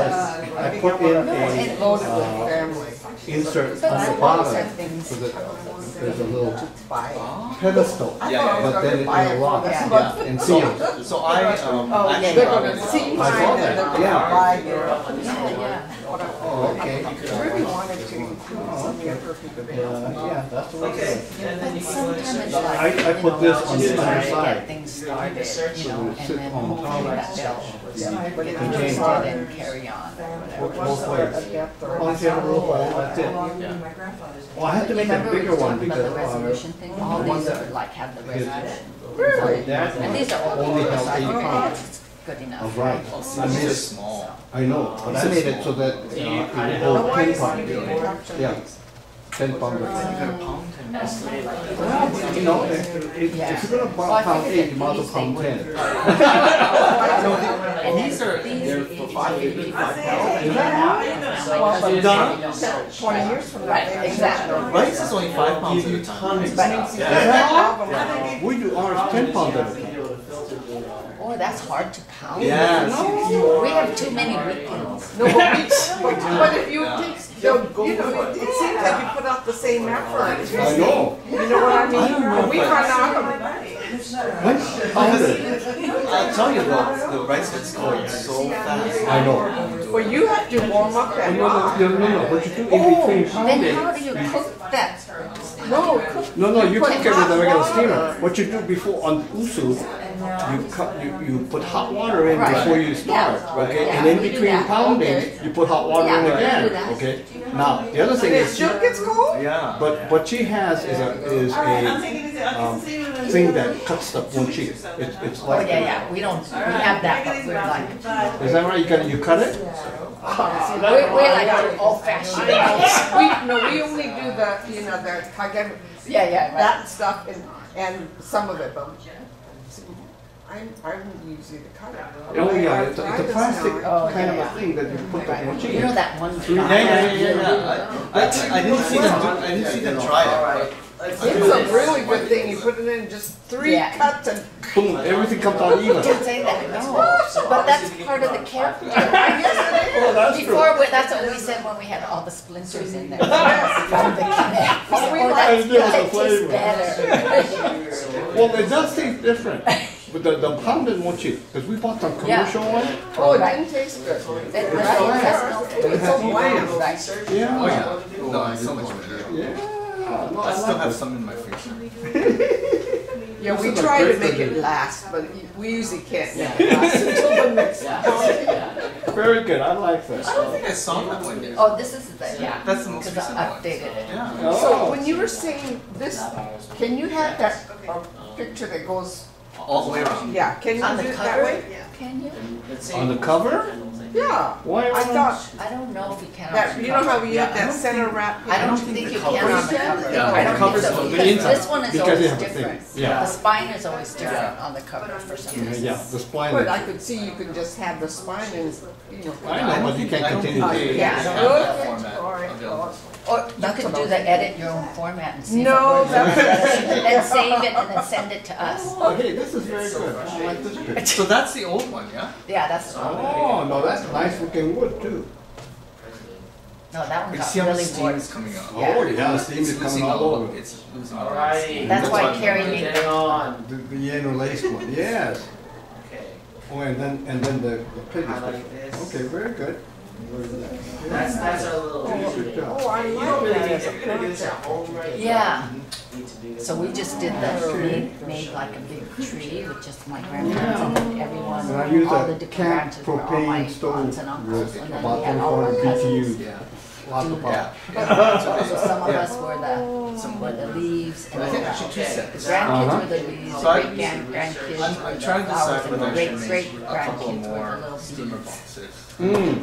put in It's loaded with a family. insert on the bottom, so that there's a little pedestal, Yeah, but then it locks and seals. So I actually They're got gonna it. see I mine saw and they're that, gonna yeah. buy your. Yeah. Oh, okay. I really wanted to include some of the other people. Yeah, that's the way it Okay, is. and then you can go to Sometimes it's search. like, I you put know, this just on the trying other to side. get things started, you know, and Sit then on top. that they'll But if Container. you use start it and carry on or whatever. Both ways. a depth or. Once you have a little hole, that's it. Well, I had to make a Remember we bigger were one talking about the because, resolution thing, all the one these that- are like have the resolution. like that And these are all only old, held so I 8 think pounds. it's good Oh, enough, right. right? I It's made just it, small. I know, but I made it so that, it will hold 10 pounds. Yeah, 10 pounds. You got a pound and Estimate like Well, you know, if you're gonna pound 8, you might as well pound 10. And these are, they're for 550, 5 pounds. 20 years from now. Right, they may exactly. not know. Rice is only 5 pounds at a time. Yeah. We do ours 10 pounds at a time. Oh, that's hard to pound. Yeah. We have too many weekends. No, but if you take, you know, it seems like you put out the same effort. I know. You know what I mean? know, We but- run out of. I'll tell you the rice gets cold so fast. I know. Well, you have to warm up that. No, what you do in between Then pounding. how do you cook that? No, No, you put cook it with a hot regular water. steamer. What you do before on usu, you put hot water in Right. before you start, Yeah. okay? Yeah, And in we do between that. pounding, Okay. you put hot water in Yeah, we do again, that. okay? Now, the other thing and it is, still gets cold? yeah, but what she has is a thing that cuts the one cheek. It's Oh, like, yeah, we don't, we have that, but we're like, is that right? You cut it? we're like old fashioned. We only do the, you know, the, Yeah, right. that stuff and some of it, but I'm usually the cutter. Oh, yeah, it's a plastic Oh, kind of yeah. a thing that you put the one cheek You know in. that one Yeah. I didn't see them. I didn't see them try it. It's a really good thing, you put it in just 3 Yeah. cuts and. Boom, everything comes out even. Don't say that, no, but that's part of the character. Oh, that's true. Before, that's what we said when we had all the splinters in there. From the connect. We said, we oh, like that the tastes flavor. better. Well, it does taste different, but the pounded one cheap, because we bought some commercial one. Oh, it didn't taste good. It's so bland. Yeah. Oh yeah. No, it's so much better. Yeah. No, I still like have it. some in my freezer. Yeah, we This is try a to great make it idea. last, but we usually can't make it last until the next month. Very good, I like I that. don't think I saw that one yet. Oh, this is the, yeah. That's the most Because recent I one. updated it. Yeah. So when you were saying this, can you have that picture that goes, All the way around. yeah, can you On do the it that cover, way? can you? On the cover? Yeah, Why I thought I don't know if you can on that, the you know how cover. we have that center wrap? I don't think think the you cover can on is the cover. Yeah, I don't the cover's think so, on the because inside. this one is Because they always have a thing. different. Yeah. The spine is always different on the cover for some reason. Yeah, the spine. But I could see you could just have the spine and, you know. I know, but you can't continue to do it. Yeah. Have that format All right. available. Or you could do the edit your own format and see if it No, works out better. And save it and then send it to us. Oh, hey, this is very good. I like this picture. So that's the old one, yeah? Yeah, that's, no, Oh, no, that's nice looking wood too. that one You got see how the really steam warm. is coming out. Yeah. Oh, yeah, the steam It's is coming losing all all over. of it's losing all of Alrighty. That's why what- Carrie made Getting on. The yellow lace one, yes. Okay. Oh, and then the pig I is. like this. Okay, very good. That's our little. Good job. Oh, I You like don't really that need as to, a you're gonna do this at concept. home, right? Yeah. Need to do this. So we just did made like a big tree with just my grandparents and then everyone, And I use all the a different camp branches were all my propane aunts stove and uncles. with And then about we had all our 24 cousins. BTU. Yeah. lots of Yeah. problems. So some of us were the leaves, and I think the actually two sets. grandkids were the leaves, So I- the grandkids were I'm the trying to flowers, decide and whether the I should great make a couple grandkids were more the little steamer bees. boxes. Mm.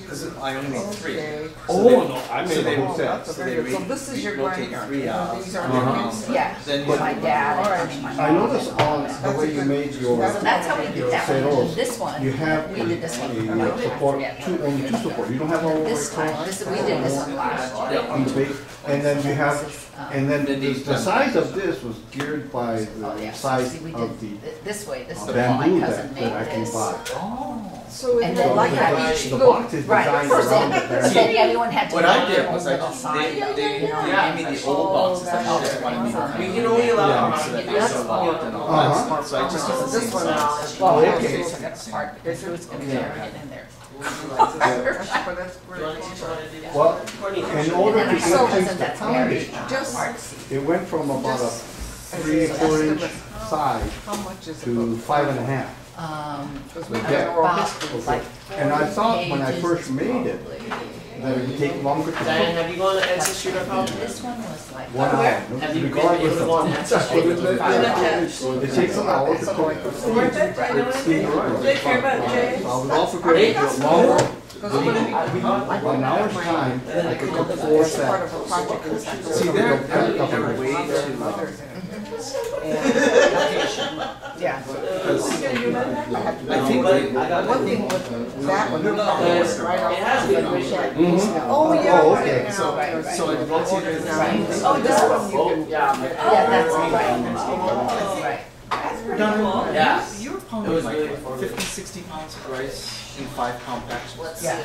Because I only made 3. Okay. Oh, no, I So made they a whole set. That's a So very they good, so re- this is your rotate granddaughter, 3 out. and these are Uh-huh. your kids? Yeah, Then my dad, and I mean, my mom. I noticed on the way you made your So that's how we did that one. ceros, This one, you have we did this one. a support, only two support. You don't have all the way This time, across. we did this one last year. And then you have, and then the size of this was geared by Oh, the yeah. size See, we of the did this way, this is my bamboo cousin that I made can this. buy. Oh. So And it's then like we that had each The little, box is Right, designed so around then, it. but then everyone had to. What I did was little sign, they you know, gave me the old boxes that Oh, they wanted me to that's make. We can only allow Yeah. so that That's they're so locked and all Uh-huh. that stuff. So I just use the this same one size. now. Well, Okay. okay, so that's part, because it was gonna be get in there. That's Do you want to very teach her how to do that? Well, Courtney, in And order then to I have a cousin increase the that's very poundage, Just- artsy. it went from about a So 3-4 inch that's size how much is it? to 5.5. Because we Yeah. got oral About history. like And I thought when I pages first made it, probably. that it would take longer to Diane, cook. have you gone to ancestry.com? This one was like. 1 hour. Have you been Regardless able to go on of. ancestry.com? It takes an hour to cook. Steam the rice. Take care about So Jay. I was also going to do it longer. Because when we- One hour's time, I could cook 4 That's part sets. of a project in Sacramento. See, they're way too Yeah. I think One thing with that one, right It has off. been appreciated. Oh, yeah. Oh, okay. so. So it rotated the Right. same. Oh, this one. Oh, yeah. Yeah, that's right. That's right. Done. Yeah. You were It pounding was like really what, informative. 50, 60 pounds of rice in 5-pound packages. Yeah.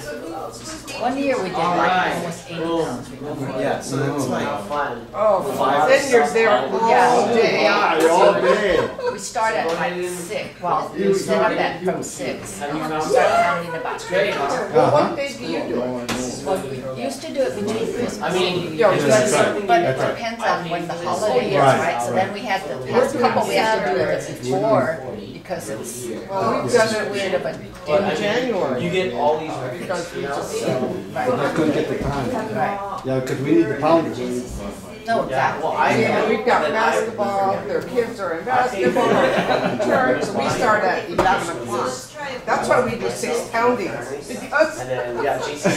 One year we did like Alright. almost 80 pounds, remember? Yeah, so it's like Fun. Oh, then you're there all Yeah. day. Yeah, all day. We start at like 6, well, we set up at from 6, Have and you we found start that? counting about 3 hours. Well, what day do you do it? Well, we used to do it between Christmas I mean, and New Yeah, Year's. that's right. But it That's right. depends on when the holiday is, Right, right? So right. then we had the past couple, we have to do it before, because it's Well, we've done weird it of a But I in mean, January. You get all these records, Because we you know, just- so. I just couldn't get the time. Right. Yeah, because we need the pounders. No, Yeah, well, exactly. And we've got then I- basketball, their kids are in basketball, church, so we start at 11 o'clock. That's why we do 6 poundings, because And then, yeah, Jason.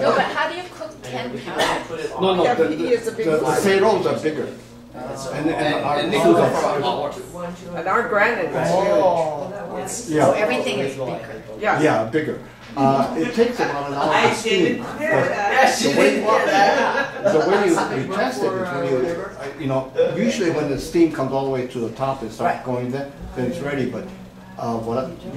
No, but how do you cook 10 pounds? Put it on. No, no, Yeah, the, but he is a big the one. ceros are bigger. And our and they food go are- for a lot. and our granite is Oh, so Yeah, everything is bigger. huge. Yeah. yeah, bigger. It takes about an hour to steam. But Yeah, she the way, didn't get that. the way you test it is when you know, usually when the steam comes all the way to the top and starts Right. going there, then it's ready. But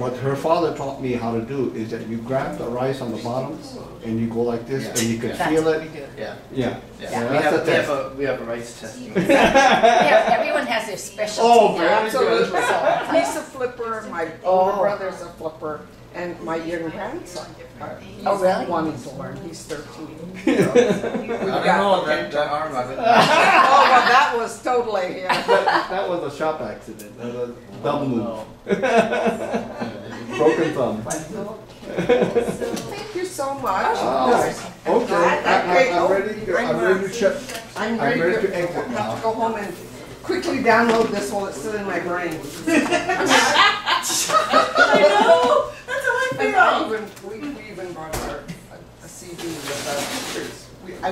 what her father taught me how to do is that you grab the rice on the bottom and you go like this and you can That's feel what it. we do. Yeah. Yeah. Yeah. That's the test. We have a rice testing. Yeah, everyone has their specialty Oh, now. very Absolutely. So- He's a flipper, my older brother's a flipper, and my young grandson. Oh, really? Wanting to learn, he's 13. I don't know, that arm of it. Oh, well, that was totally, yeah. That was a shop accident. That was a double move. Broken thumb. Thank you so much. Oh, okay. I'm ready to check. I'm I'm ready ready to to exit now. have to go home and quickly download this while it's still in my brain. I know, that's how I And feel. we even brought a CD with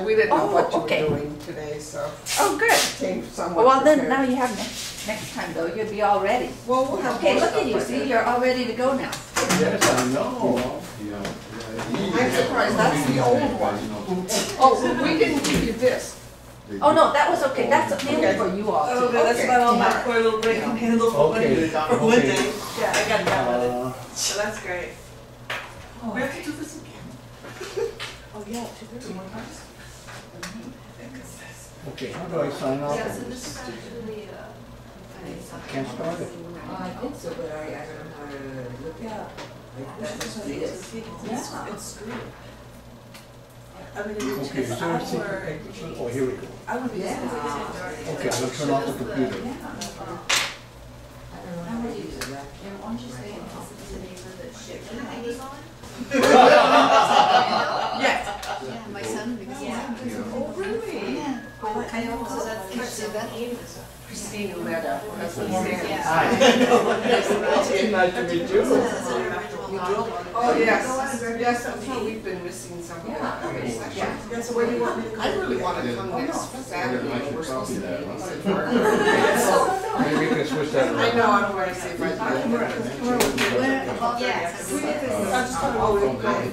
we didn't know Oh, what you okay. were doing today, so Oh, good. came somewhat Well, then, prepared. now you have next time though, you'll be all ready. Well, we'll have Okay, more look at stuff you, like see, that. you're all ready to go now. Yes, I know. I'm surprised, that's the old one. Oh, we didn't give you this. Oh, no, that was okay, that's mainly Okay. for you all Oh, too. that's about all my Yeah. poor little brain can handle for one, Okay. for one Okay. day. Yeah, I got done with it. Uh, So that's great. We have to do this again. Oh, yeah, two more times. Okay, how do I sign off? Yeah, so this is actually, Can't start it. I did so, but I don't know how to look at it. That's what it is. It's screwed. I mean, Okay, is there a secret? Oh, here we go. I would be. Yeah. Okay, I'm gonna turn off the computer. I don't know how to use it. why don't you say it also to the neighbor that shit is on? Yes. Yeah, my son So that's interesting. Christine Letta, that's what I'm saying. Nice to meet you. Oh, yes, yes, I'm sure we've been missing some of that. Yeah, so where do you want me to come? I really want to come next Saturday, we're supposed to be. Maybe we can switch that I around. know, I don't want to say if I do. Yes. I'm just gonna go with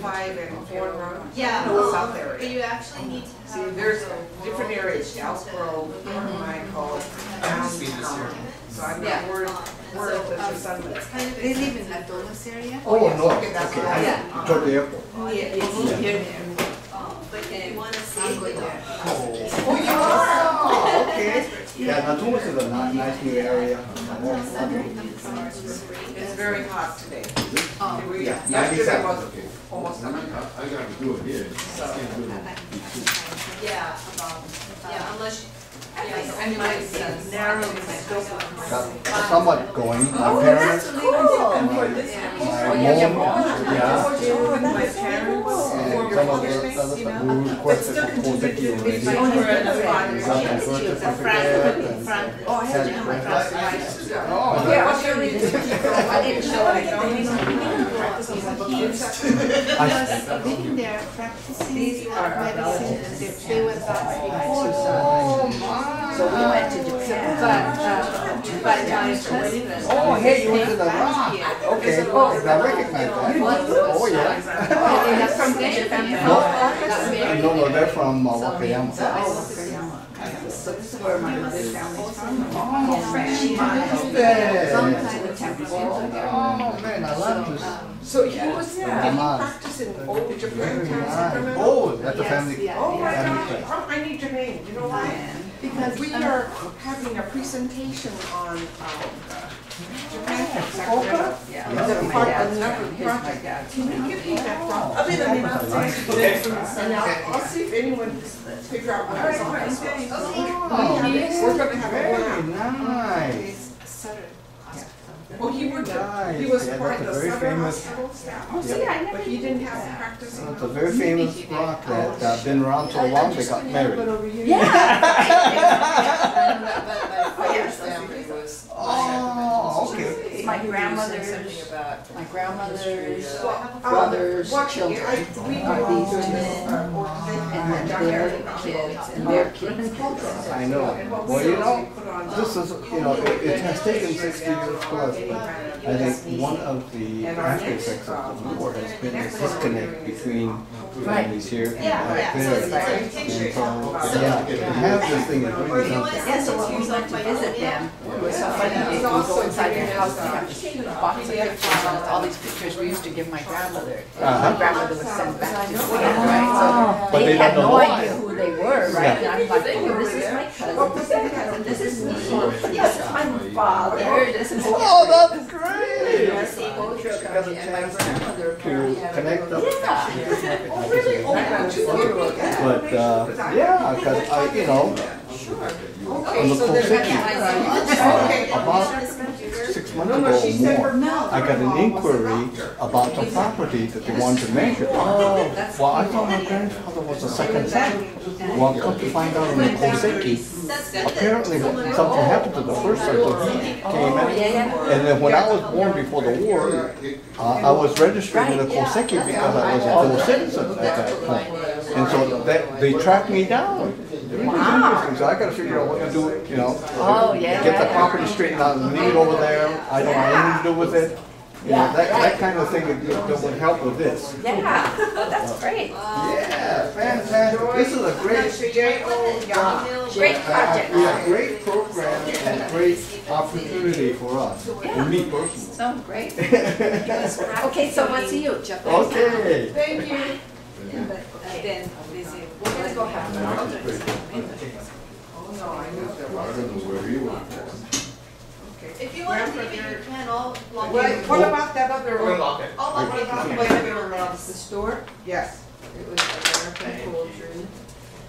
5 and 4 Road. Yeah, No, South area. but you actually need to See, have. there's different areas, South Grove, Michael, downtown. So I'm not worried, that the sun is. Kind of. They live in that Dulles area? Oh, no, Okay, that's okay, what Yeah. toward the airport. Yeah, it's here there. But if you want to see. I'm going there. Oh, you are? Okay. Yeah, now Thomas is a nice new area. It's very hot today. Yeah, Yesterday 97. was almost I 100. gotta do it here. I can't do it on Yeah, yeah, unless you. I mean, my son's narrow Got somewhat going. My parents, my mom, yeah. My parents, And some of the other stuff, we requested for Koseki already. We got my birth certificate and Oh, I had to have my tax class. Oh, yeah, what's your reason? I didn't show it. I was living there practicing medicine. They went back before. So we went to Japan. But my husband. Oh, hey, you went to the rock. Okay, I recognize that. Oh, yeah. They're from Japan. No, they're from Wakayama. So this is where my mother's family's from. Yeah. Sometime Oh, man, I love this. So he was, did he Nice. practice in old Japan Very times, nice. Sacramento? Oh, that's a family. Yeah, Oh my family God, I need your name, you know why? Because We are having a presentation on, Japan times, Sacramento. Yeah. The part, another project. Can you give me that? I'll be the name of the And I'll see if anyone figure out what it's on. Oh, We're gonna have a very one-out. nice. Well, he would, Nice. he was Yeah, part of that's the a very Southern famous- Hospital staff. Oh, see, I never But he knew didn't have that. practice. It's a very famous rock that been around so long they got married. Oh, okay. My grandmother's, my grandmother's brothers, children are these two. And then their kids and their kids. I know. Well, you know, this is, it has taken 60 years plus, but I think one of the after effects of the war has been this disconnect between families here and back there. And so, yeah, to have this thing is really something. Yeah, so when we went to visit them, it was so funny, you go inside their house, they have this huge box of pictures, and all these pictures we used to give my grandmother. My grandmother would send back to school, right? So they had no idea who they were, right? And I'm like, oh, this is my cousin, this is my cousin, this is me, yes, it's my father, this is. Oh, that's great! Yes, Got a chance to connect up. yeah. Oh, really? Oh, But, yeah, because on the Koseki, about 6 months ago or more, I got an inquiry about the property that they wanted to measure. Well, I thought my grandfather was the second son. Well, come to find out in the Koseki, apparently something happened to the first son, so he came in. And then when I was born before the war, I was registered in the Koseki because I was a full citizen at that point. And so they tracked me down. It was interesting, so I gotta figure out what to do, Oh, yeah. get the property straightened out and leave it over there. I don't have anything to do with it. That kind of thing that would help with this. Yeah, oh, that's great. Yeah, fantastic. This is a great, Great project. yeah, great program and great opportunity for us, and me personally. So great. Okay, so what's you? Okay. Thank you. Then we're gonna go have lunch. Oh, no, I know there I was. don't know where he was. If you want to leave it, you can, I'll lock What, it. what about that other We'll one? lock it. I'll lock What it. about the other, The store, yes, it was American poultry.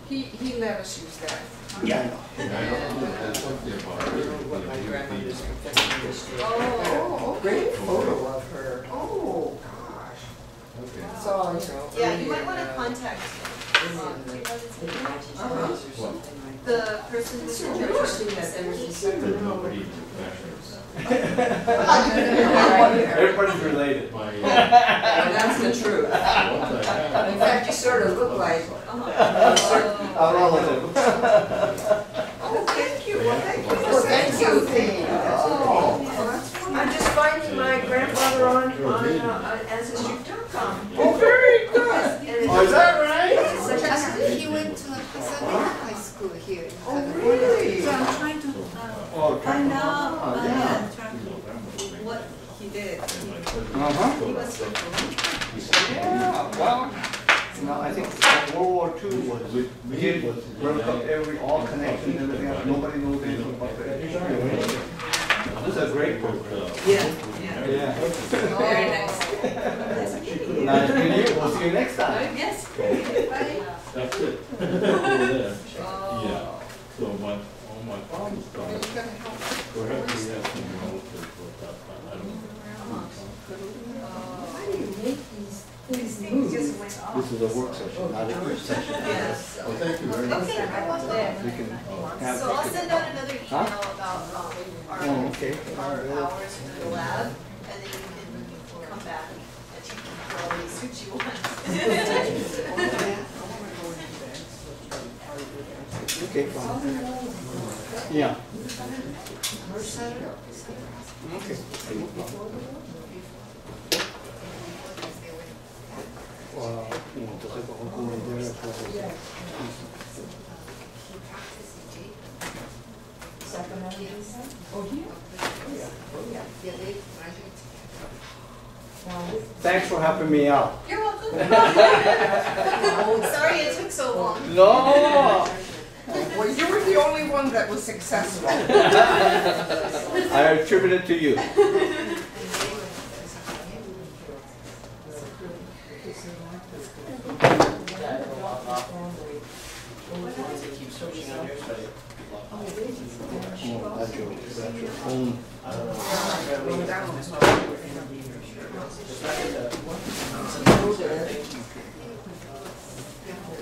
he let us use that. Yeah, I know. Yeah, I don't know, that's something about it. Oh, Great photo of her. oh, gosh. Okay. That's all, Yeah, you might want to contact. in the imagination or something like the person who's in charge. Interesting that there's a separate Nobody Everybody's related. And that's the truth. In fact, you sort of look like. A relative. Oh, thank you, well, thank you Well, for saying thank you. something. I'm just finding my grandfather on Ancestry.com. Oh, very good. Oh, is that right? He went to Pasadena High School here in Oh, California. really? So I'm trying to Oh, find out yeah. What he did. Uh-huh. He was here for Yeah, well, you know, I think World War II was broke up all connections and everything else. Nobody knows anything about that. This is a great book. Yeah. Yeah. Very nice. Nice to meet you. We'll see you next time. Yes. That's it. Yeah. So my father's side, perhaps he has some relatives with that, but I don't know. Why do you make these Things just went off. This is a work session, not a group session. Yes. Oh, thank you very much. Okay, I want that. We can have. So I'll send out another email Huh? about Oh, okay. our hours for the lab, and then you can come back and you can probably switch you on. Okay, fine. Yeah. Okay. Wow, entonces como idea Thanks for helping me out. You're welcome. Sorry it took so long. No, Well, you were the only one that was successful. I attribute it to you. Keep switching on yours, but Oh, that's your own. I don't know.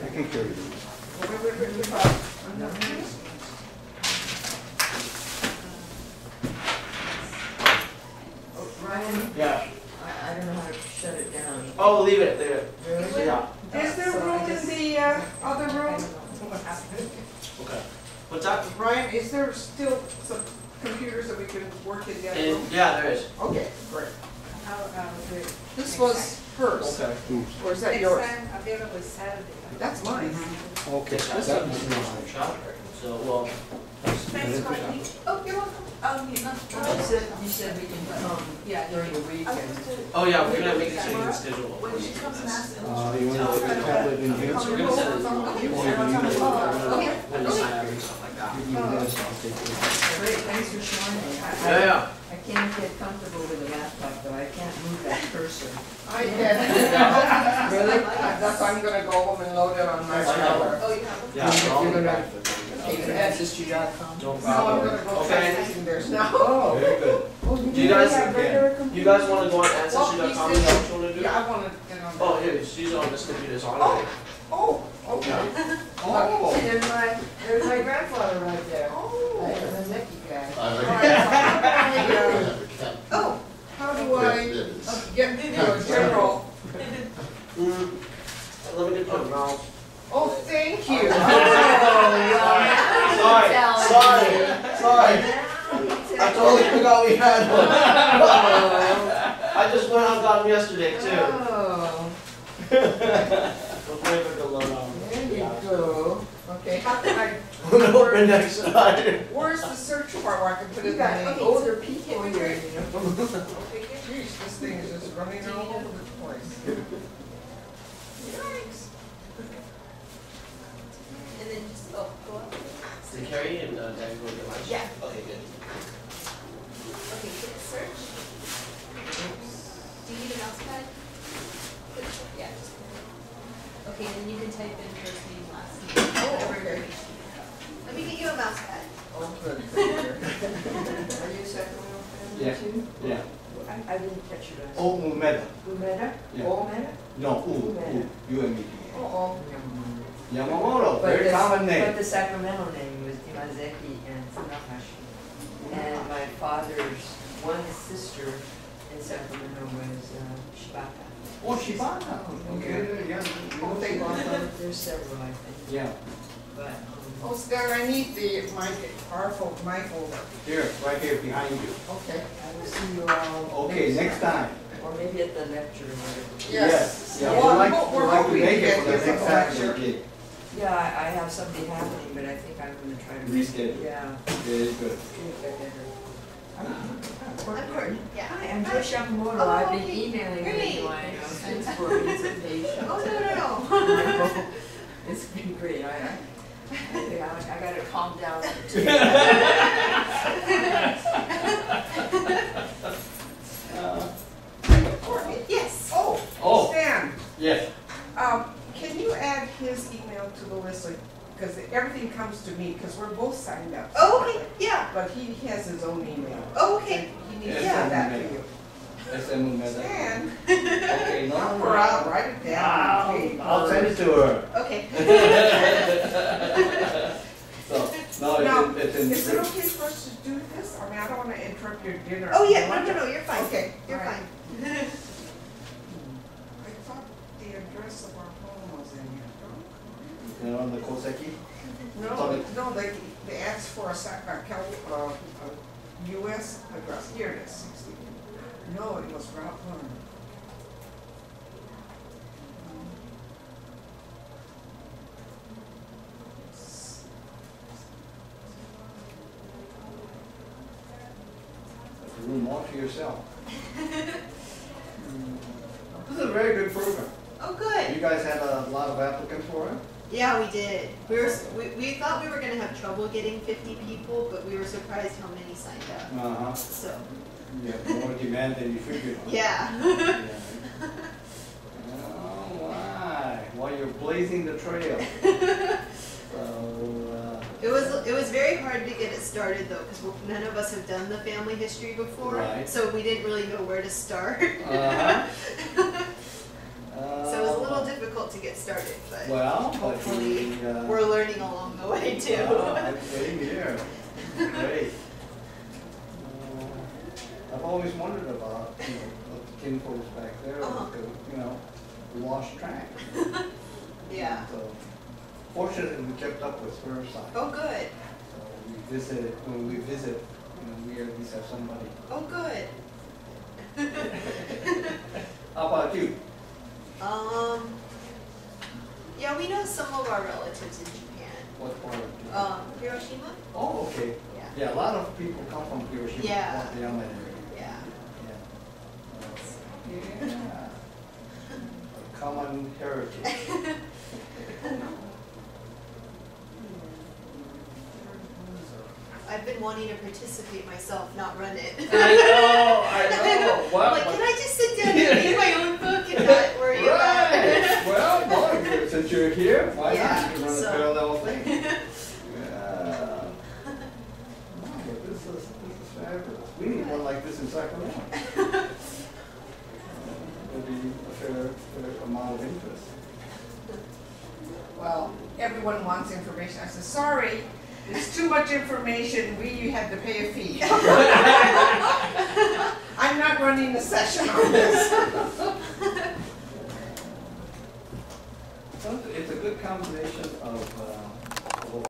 I can carry it. Ryan, Yeah. I don't know how to shut it down. Oh, leave it there. Really? Yeah. Is there room in the other room? Okay. What's that? Brian, is there still some computers that we can work in the other room? Yeah, there is. Okay, great. This was hers, Okay. or is that yours? available Saturday. That's mine. Okay. This that- one's shop. So, well, Thanks, Courtney. Oh, you're welcome. You said we can come during the weekend. oh yeah, we're gonna make a change in schedule. When she comes and asks. You want to put the tablet in here? So we're gonna send it. Okay. When you sign up and stuff like that. You can do this, I'll take it. Great, thanks for showing me. Yeah. I can't get comfortable with a laptop, but I can't move that cursor. I did. Really? That's why I'm gonna go home and load it on my server. Oh, you have them? Yeah. so I'll be back. Ancestry.com. No No, I'm problem. gonna go Okay. fixing theirs now. Oh. Very good. Do you guys, you guys wanna go on ancestry.com? Is that what you wanna do? Yeah, I wanna get on. Oh, here, she's on this computer, so Oh, oh, okay. Oh. See, there's my grandfather right there. Oh. The Nicky guy. Oh, how do I get to a general? Let me get your mouse. Oh, thank you. Sorry. I totally forgot we had one. I just went and got them yesterday too. Oh, We'll wait for the load on. there you go. Okay, how can I, We'll open next time. where's the search bar where I can put in You the got name? older people here, you know. Jeez, this thing is just running all over the place. Yikes. And then just, go up. Did Carrie and Dan go get lunch? Yeah. Okay, good. Okay, hit search. Do you need a mouse pad? Yeah, just. Okay, then you can type in first name, last name. Oh, okay. Let me get you a mouse pad. Oh, good. Are you a second wheel fan Yeah. too? Yeah. I didn't catch your last. Oh, Umeda. Umeda? Yeah. Umeda? No, you and me. Oh, Yamamoto, But very common But name. the Sacramento name was Imazeki and Funahashi. And my father's one sister in Sacramento was Shibata. Oh, Shibata. Okay, yeah. There's several, I think. Yeah. But, Oh, Star, I need my folder. Here, right here behind you. Okay. I will see you all. Okay, next time. Or maybe at the lecture or whatever. Yes. Yeah, Well, we'd like to hoping make it get for the here next the lecture. Saturday gig. Yeah, I have something happening, but I think I'm gonna try to. Reschedule. Yeah. Very good. See if I get her. I'm Courtney, yeah. Hi, I'm Joe Yamamoto. Oh, I've been okay. emailing Great. everyone, thanks for participation. Oh, no. It's been great. I think I gotta calm down. Courtney? Yes. Oh. Stan, Yes. can you add his email to the list? Because everything comes to me, because we're both signed up. Oh, okay, yeah. But he has his own email. Oh, okay. He needs to Yeah. send that to you. SM Meda. Stan, Okay, no. help her out, write it down. I'll send it to her. Okay. So, Now, no, it's in. is it okay for us to do this? I mean, I don't want to interrupt your dinner. Oh, yeah, no, you're fine. Okay, You're all right. fine. I thought the address of our home was in here. You know, the Koseki? No, they asked for a US address. Here it is, 60. No, it was Route 1. The room all to yourself. This is a very good program. Oh, good. You guys had a lot of applicants for it? Yeah, we did. We thought we were gonna have trouble getting 50 people, but we were surprised how many signed up. Uh-huh. So, Yeah, more demand than you figured on. yeah. Yeah. Oh, my. While you're blazing the trail. So, It was very hard to get it started though, because none of us have done the family history before, Right. so we didn't really know where to start. uh-huh. So it was a little difficult to get started, but Well, hopefully but we're learning along the way too. Same here. Great. I've always wondered about, the kinfolks back there, Uh-huh. because, we lost track. Yeah. So, fortunately, we kept up with Surfside. Oh, good. So when we visit, we at least have somebody. Oh, good. How about you? Yeah, we know some of our relatives in Japan. What part of Japan? Hiroshima? Oh, okay. Yeah. Yeah, a lot of people come from Hiroshima. Yeah. Wakayama area. Yeah. Yeah. A common heritage. I've been wanting to participate myself, not run it. I know. Well, I'm like, can I just sit down and read my own book and not worry about it? Well, boy, since you're here, why Yeah, not? You run so- a parallel thing. Yeah. No, but this is fabulous. We need one like this in Sacramento. There'd be a fair amount of interest. Well, everyone wants information. I said, sorry, it's too much information. You had to pay a fee. I'm not running the session on this. So it's a good combination of